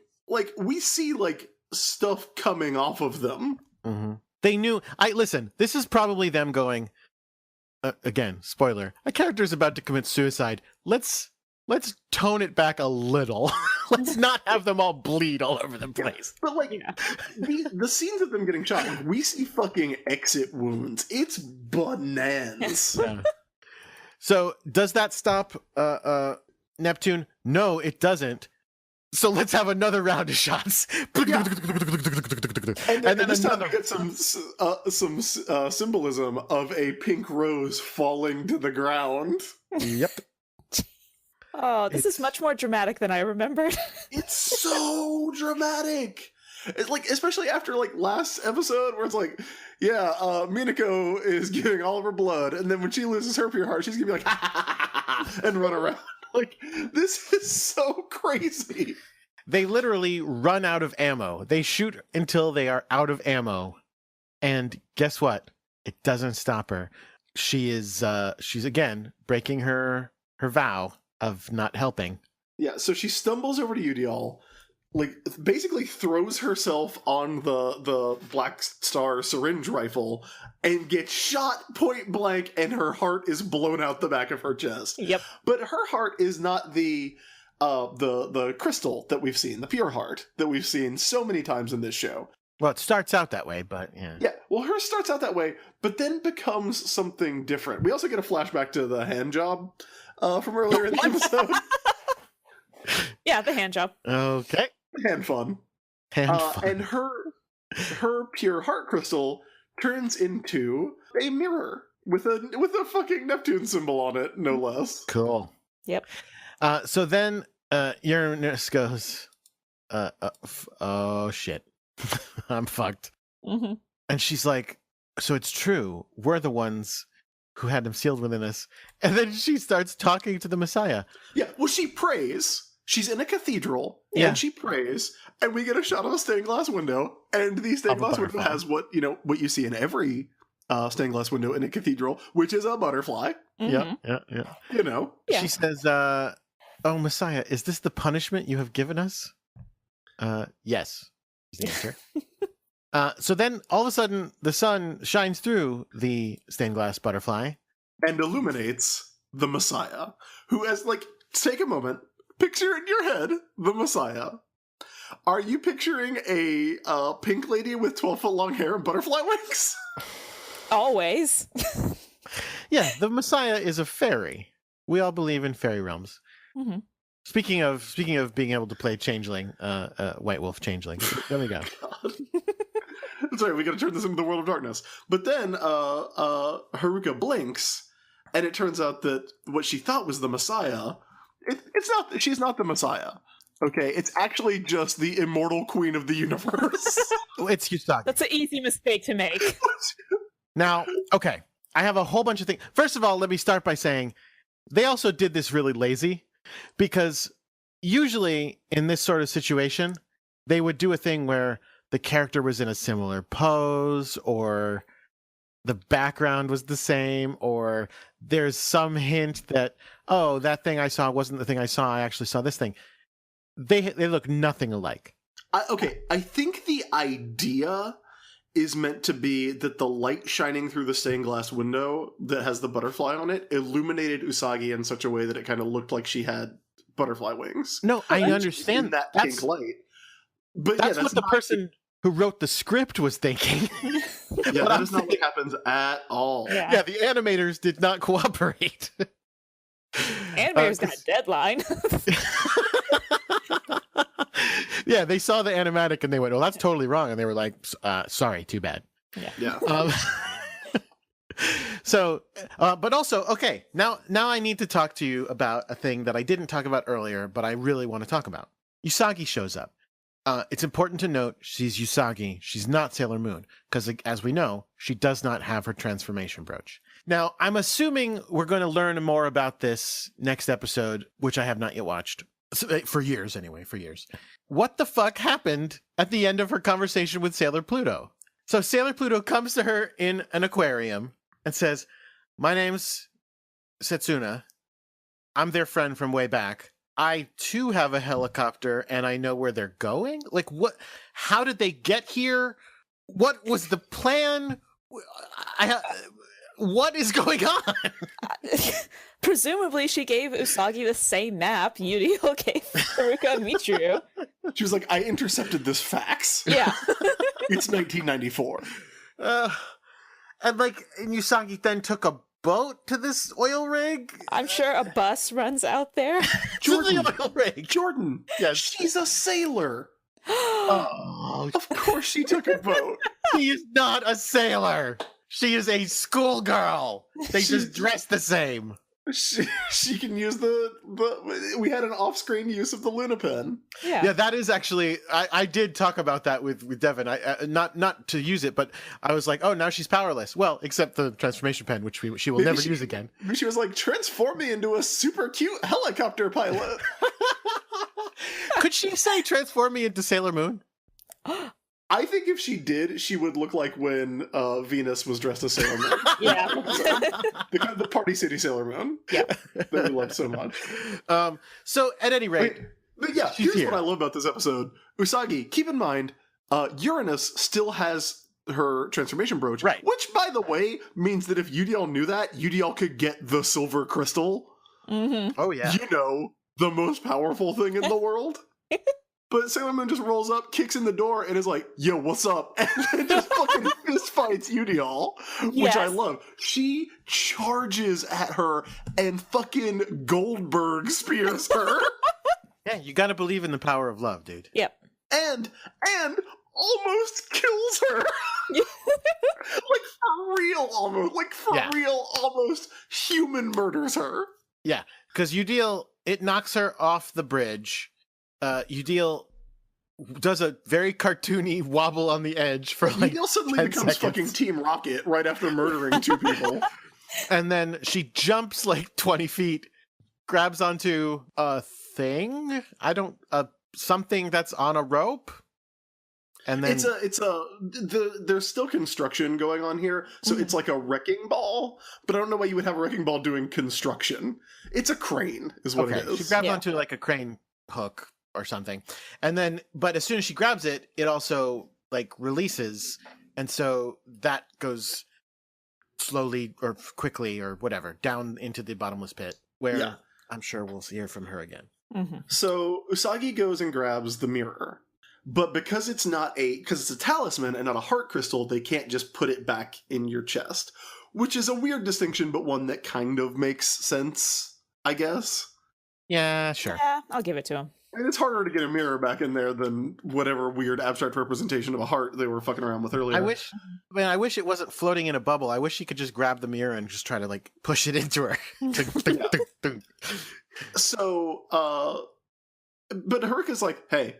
we see like stuff coming off of them. Mm-hmm. They knew. Listen, this is probably them going, again, spoiler, a character is about to commit suicide. Let's tone it back a little. Let's not have them all bleed all over the place. But like Yeah. the scenes of them getting shot, like, we see fucking exit wounds. It's bananas. Yeah. So does that stop Neptune? No, it doesn't. So let's have another round of shots. Yeah. And then this time another. we get some symbolism of a pink rose falling to the ground. Yep. Oh, this is much more dramatic than I remembered. It's so dramatic. It's like, especially after like last episode, where it's like, yeah, Minako is giving all of her blood, and then when she loses her pure heart, she's gonna be like, ha, ha, ha, ha, ha, and run around. Like, this is so crazy. They literally run out of ammo. They shoot until they are out of ammo. And guess what? It doesn't stop her. She's again breaking her vow of not helping. Yeah, so she stumbles over to Udial, like basically throws herself on the Black Star syringe rifle and gets shot point blank, and her heart is blown out the back of her chest. Yep. But her heart is not the crystal that we've seen, the pure heart that we've seen so many times in this show. Well, it starts out that way, but yeah. Yeah, well, hers starts out that way, but then becomes something different. We also get a flashback to the hand job from earlier in the episode. Yeah, the hand job. Okay. Hand fun. Hand fun. And her pure heart crystal turns into a mirror with a fucking Neptune symbol on it, no less. Cool. Yep. So then Uranus goes, oh shit, I'm fucked. Mm-hmm. And she's like, so it's true. We're the ones who had him sealed within us. And then she starts talking to the Messiah. Yeah, well, she prays. She's in a cathedral, Yeah. and she prays, and we get a shot of a stained glass window, and the stained Of a glass window butterfly. has what you see in every stained glass window in a cathedral, which is a butterfly. Yeah. Yeah. She says, oh, Messiah, is this the punishment you have given us? Yes, is the answer. So then all of a sudden the sun shines through the stained glass butterfly. And illuminates the Messiah, who has, like, take a moment, picture in your head the Messiah. Are you picturing a pink lady with 12-foot long hair and butterfly wings? Always. Yeah, the Messiah is a fairy. We all believe in fairy realms. Mm-hmm. Speaking of being able to play Changeling, White Wolf Changeling. There we go. God. Sorry, we gotta turn this into the world of darkness. But then Haruka blinks, and it turns out that what she thought was the Messiah, it's not. She's not the Messiah. Okay, it's actually just the immortal queen of the universe. It's Usagi. That's an easy mistake to make. Now, okay, I have a whole bunch of things. First of all, let me start by saying they also did this really lazy, because usually in this sort of situation, they would do a thing where the character was in a similar pose, or the background was the same, or there's some hint that, oh, that thing I saw wasn't the thing I saw. I actually saw this thing. They look nothing alike. I think the idea is meant to be that the light shining through the stained glass window that has the butterfly on it illuminated Usagi in such a way that it kind of looked like she had butterfly wings. No, I In understand that That's- pink light. But That's yeah, what the not- person who wrote the script was thinking. Yeah, What that I'm is not what happens at all. Yeah. Yeah, the animators did not cooperate. Animators got a deadline. Yeah, they saw the animatic and they went, "Oh, that's totally wrong," and they were like, "Sorry, too bad." Yeah. So, but also, okay, now I need to talk to you about a thing that I didn't talk about earlier, but I really want to talk about. Usagi shows up. It's important to note she's Usagi. She's not Sailor Moon, because as we know, she does not have her transformation brooch. Now, I'm assuming we're going to learn more about this next episode, which I have not yet watched. For years, anyway, for years. What the fuck happened at the end of her conversation with Sailor Pluto? So Sailor Pluto comes to her in an aquarium and says, "My name's Setsuna. I'm their friend from way back. I too have a helicopter and I know where they're going." Like, what? How did they get here? What was the plan? What is going on? Presumably, she gave Usagi the same map Yudio gave Haruka and Michiru. She was like, I intercepted this fax. Yeah. It's 1994. And Usagi then took a boat to this oil rig. I'm sure a bus runs out there. To the oil rig. Jordan. Yes. She's a sailor. Oh, Of course she took a boat. she is not a sailor. She is a schoolgirl. They just dress the same. She can use we had an off-screen use of the Lunapen. Yeah, that is actually. I did talk about that with Devin. I not to use it, but I was like, oh, now she's powerless. Well, except the transformation pen, which she will Maybe never use again. She was like, transform me into a super cute helicopter pilot. Could she say transform me into Sailor Moon? I think if she did, she would look like when Venus was dressed as Sailor Moon. Yeah. The Party City Sailor Moon. Yeah. That we love so much. So at any rate, Wait, but yeah, she's here's here. what I love about this episode. Usagi, keep in mind, Uranus still has her transformation brooch. Right. Which, by the way, means that if UDL knew that, UDL could get the silver crystal. Mm-hmm. oh yeah, You know, the most powerful thing in the world. But Sailor Moon just rolls up, kicks in the door, and is like, yo, what's up? And then just fucking fist fights UDL, which I Yes. love. She charges at her and fucking Goldberg spears her. yeah. You got to believe in the power of love, dude. Yep. and almost kills her. Like for real, almost. Like for Yeah. real, almost human murders her. Yeah, because it knocks her off the bridge. Udil does a very cartoony wobble on the edge for like, Udil suddenly 10 becomes seconds. fucking Team Rocket right after murdering two people. and then she jumps like 20 feet, grabs onto a thing. Something that's on a rope. And then There's still construction going on here, so it's like a wrecking ball, but I don't know why you would have a wrecking ball doing construction. It's a crane, is what it is. she grabs Yeah. onto like a crane hook or something. And then, but as soon as she grabs it, it also like releases. And so that goes slowly or quickly or whatever down into the bottomless pit where Yeah. I'm sure we'll hear from her again. Mm-hmm. So Usagi goes and grabs the mirror, but because it's a talisman and not a heart crystal, they can't just put it back in your chest, which is a weird distinction, but one that kind of makes sense, I guess. Yeah, sure. Yeah, I'll give it to him. And it's harder to get a mirror back in there than whatever weird abstract representation of a heart they were fucking around with earlier. I wish it wasn't floating in a bubble. I wish she could just grab the mirror and just try to like push it into her. Dunk, dunk, dunk, dunk. So, but Haruka's like, hey,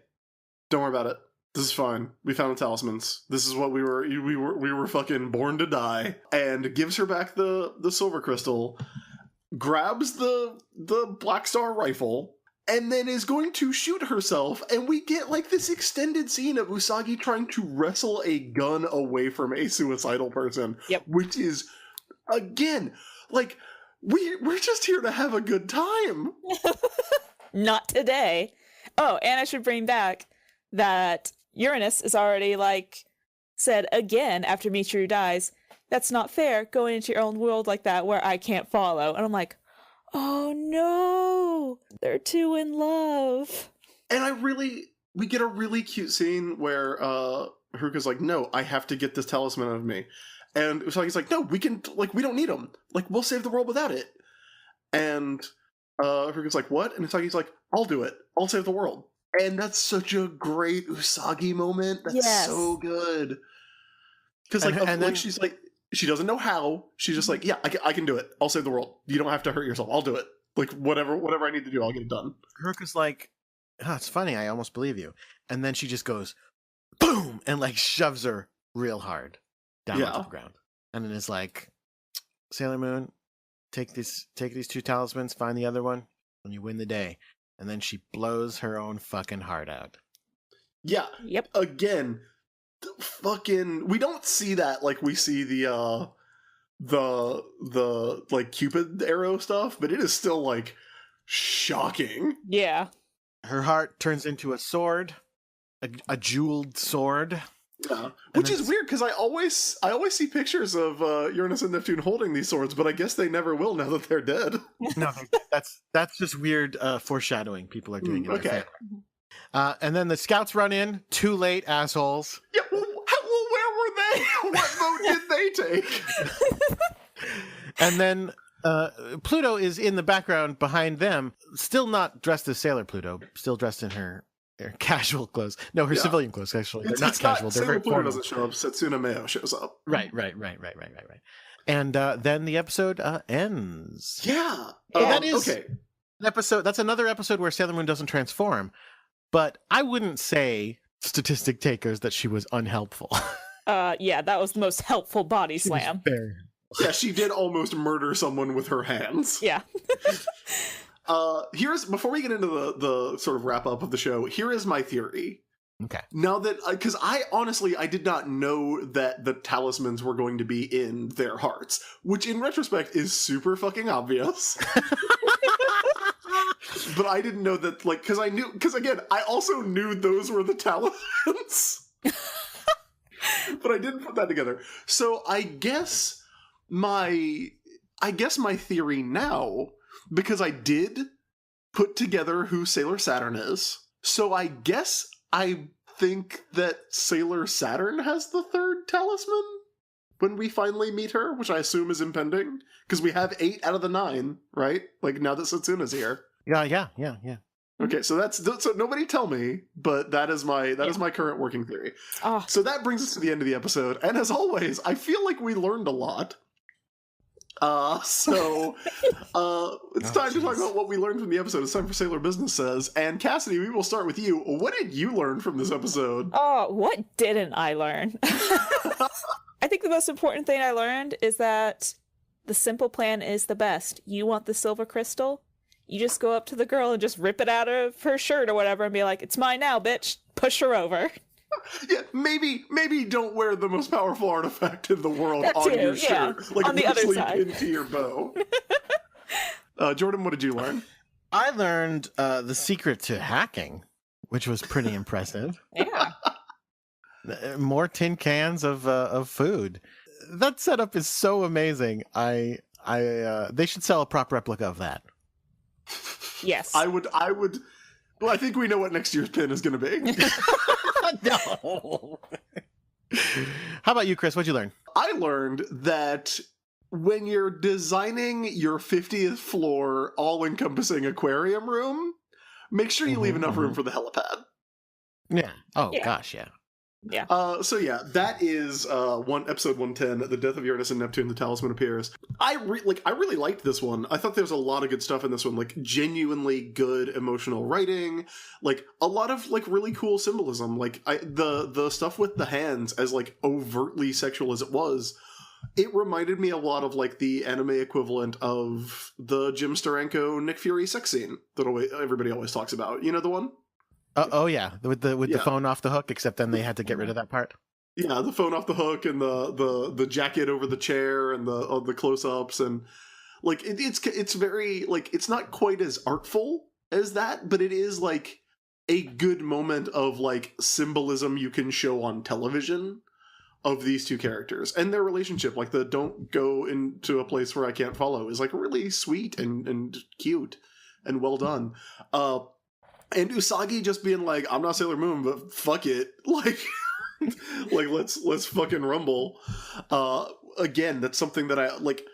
don't worry about it. This is fine. We found the talismans. This is what we were fucking born to die. And gives her back the silver crystal, grabs the Black Star rifle, and then is going to shoot herself. And we get like this extended scene of Usagi trying to wrestle a gun away from a suicidal person. Yep. Which is, again, like, we're just here to have a good time. Not today. Oh, and I should bring back that Uranus is already like said again after Michiru dies, that's not fair going into your own world like that where I can't follow. And I'm like, oh no, they're too in love. And we get a really cute scene where Haruka's like, no, I have to get this talisman out of me. And Usagi's like, no, we don't need them. Like, we'll save the world without it. And Haruka's like, what? And Usagi's like, I'll do it. I'll save the world. And that's such a great Usagi moment. That's Yes. so good. Because And then- she's like, she doesn't know how. She's just like, yeah, I can do it. I'll save the world. You don't have to hurt yourself. I'll do it. Like, whatever I need to do, I'll get it done. Haruka's like, oh, it's funny. I almost believe you. And then she just goes, boom, and like shoves her real hard down Yeah. onto the ground. And then it's like, Sailor Moon, take these two talismans, find the other one, and you win the day. And then she blows her own fucking heart out. Yeah. Yep. Again, we don't see that like we see the like Cupid arrow stuff, but it is still like shocking. Yeah. Her heart turns into a sword, a jeweled sword. Yeah. Which then- is weird because I always see pictures of Uranus and Neptune holding these swords, but I guess they never will now that they're dead. No, that's just weird foreshadowing. People are doing it. I Okay. think. And then the scouts run in. Too late, assholes. Yeah, well, where were they? What vote did they take? And then Pluto is in the background behind them, still not dressed as Sailor Pluto, still dressed in her casual clothes. No, her Yeah. civilian clothes, actually. They're not casual. They're Sailor very Pluto formal. doesn't show up. Setsuna Meo shows up. Right. And then the episode ends. Yeah. Oh, that is okay. an episode. That's another episode where Sailor Moon doesn't transform. But I wouldn't say, statistic takers, that she was unhelpful. Yeah, that was the most helpful body She was slam. very- Yeah, she did almost murder someone with her hands. Yeah. Here's before we get into the sort of wrap up of the show. Here is my theory. Okay. Now that because I honestly I did not know that the talismans were going to be in their hearts, which in retrospect is super fucking obvious. But I didn't know that, like, because again I also knew those were the talismans. But I didn't put that together. So I guess my theory now, because I did put together who Sailor Saturn is, so I guess I think that Sailor Saturn has the third talisman when we finally meet her, which I assume is impending, because we have 8 out of the 9, right? Like, now that Setsuna's here. Yeah. Okay, so so nobody tell me, but that is my current working theory. Oh, So that brings us to the end of the episode, and as always, I feel like we learned a lot. It's time to talk about what we learned from the episode. It's time for Sailor Business Says, and Cassidy, we will start with you. What did you learn from this episode? oh, what didn't I learn? I think the most important thing I learned is that the simple plan is the best. You want the silver crystal? You just go up to the girl and just rip it out of her shirt or whatever and be like, "It's mine now, bitch." Push her over. Yeah, maybe don't wear the most powerful artifact in the world That on too, your yeah. shirt, like On the other loosely side. into your bow. Jordan, what did you learn? I learned the secret to hacking, which was pretty impressive. Yeah. More tin cans of food. That setup is so amazing. They should sell a prop replica of that. Yes. I would. Well, I think we know what next year's pin is going to be. No. How about you, Chris? What'd you learn? I learned that when you're designing your 50th floor all-encompassing aquarium room, make sure you leave enough room for the helipad. Yeah. Oh Yeah. gosh, yeah. Yeah. So yeah, that is episode 110, The Death of Uranus and Neptune, the Talisman Appears. I really liked this one. I thought there was a lot of good stuff in this one, like genuinely good emotional writing, like a lot of like really cool symbolism. Like the stuff with the hands, as like overtly sexual as it was, it reminded me a lot of like the anime equivalent of the Jim Steranko Nick Fury sex scene that everybody always talks about. You know the one? Oh yeah, with the Yeah. phone off the hook. Except then they had to get rid of that part. Yeah, the phone off the hook and the jacket over the chair and the close-ups, and like it's very like, it's not quite as artful as that, but it is like a good moment of like symbolism you can show on television of these two characters and their relationship. Like the "don't go into a place where I can't follow" is like really sweet and cute and well done. And Usagi just being like, "I'm not Sailor Moon, but fuck it," like, like let's fucking rumble. Again, that's something that I like.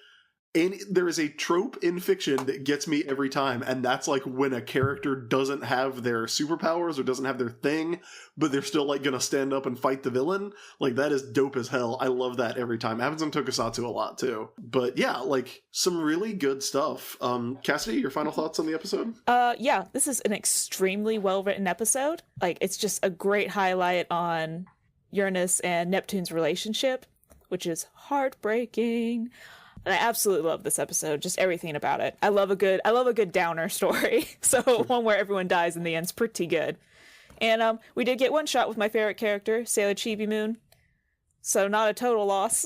And there is a trope in fiction that gets me every time, and that's like when a character doesn't have their superpowers or doesn't have their thing, but they're still like gonna stand up and fight the villain. Like that is dope as hell. I love that every time. It happens in Tokusatsu a lot too. But yeah, like some really good stuff. Cassidy, your final thoughts on the episode? Yeah, this is an extremely well-written episode. Like, it's just a great highlight on Uranus and Neptune's relationship, which is heartbreaking. And I absolutely love this episode, just everything about it. I love a good downer story. So one where everyone dies in the end's pretty good. And we did get one shot with my favorite character, Sailor Chibi Moon. So not a total loss.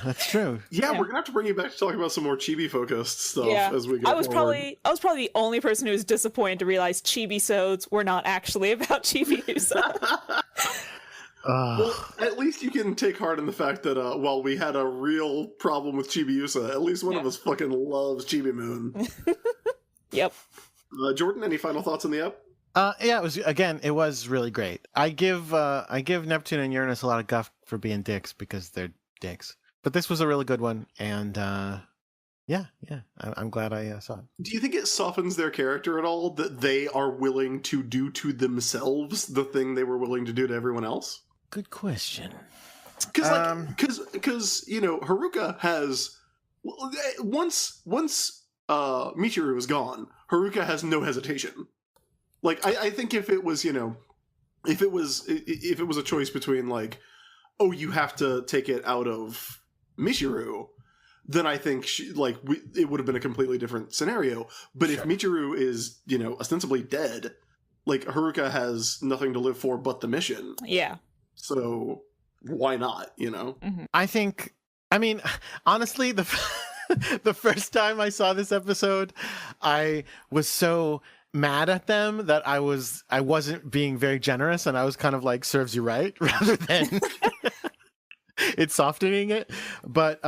That's true. Yeah, we're gonna have to bring you back to talk about some more chibi-focused stuff as we go I was forward. probably the only person who was disappointed to realize Chibi-sodes were not actually about Chibi-Usa. Well, at least you can take heart in the fact that while we had a real problem with Chibi-Usa, at least one of us fucking loves Chibi Moon. Yep. Jordan, any final thoughts on the app? Yeah, it was really great. I give Neptune and Uranus a lot of guff for being dicks because they're dicks. But this was a really good one, and I'm glad I saw it. Do you think it softens their character at all that they are willing to do to themselves the thing they were willing to do to everyone else? Good question. Because you know, Haruka has once Michiru is gone, Haruka has no hesitation. Like I think if it was a choice between like, oh, you have to take it out of Michiru, then I think it would have been a completely different scenario. But if Michiru is, ostensibly dead, like Haruka has nothing to live for but the mission. Yeah. So why not, I mean, honestly, the the first time I saw this episode, I was so mad at them that I wasn't being very generous, and I was kind of like, serves you right, rather than it's softening it. But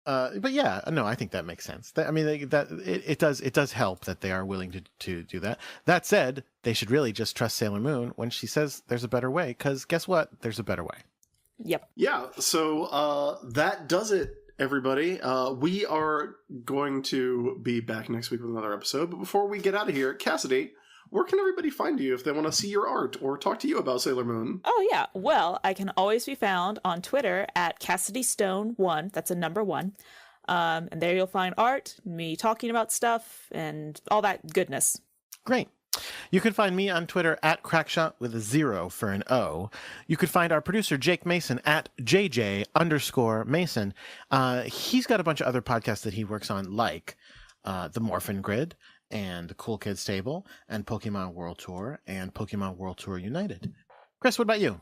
yeah, no, I think that makes sense. I mean, it does help that they are willing to do that. That said, they should really just trust Sailor Moon when she says there's a better way, because guess what? There's a better way. Yep. Yeah, so that does it, everybody. We are going to be back next week with another episode, but before we get out of here, Cassidy, where can everybody find you if they want to see your art or talk to you about Sailor Moon? Oh, yeah. Well, I can always be found on Twitter at CassidyStone1. That's a number 1. And there you'll find art, me talking about stuff, and all that goodness. Great. You can find me on Twitter at Crackshot with a 0 for an O. You could find our producer, Jake Mason, at JJ_Mason. He's got a bunch of other podcasts that he works on, like The Morphin Grid and The Cool Kids Table and Pokemon World Tour and Pokemon World Tour United. Chris, what about you?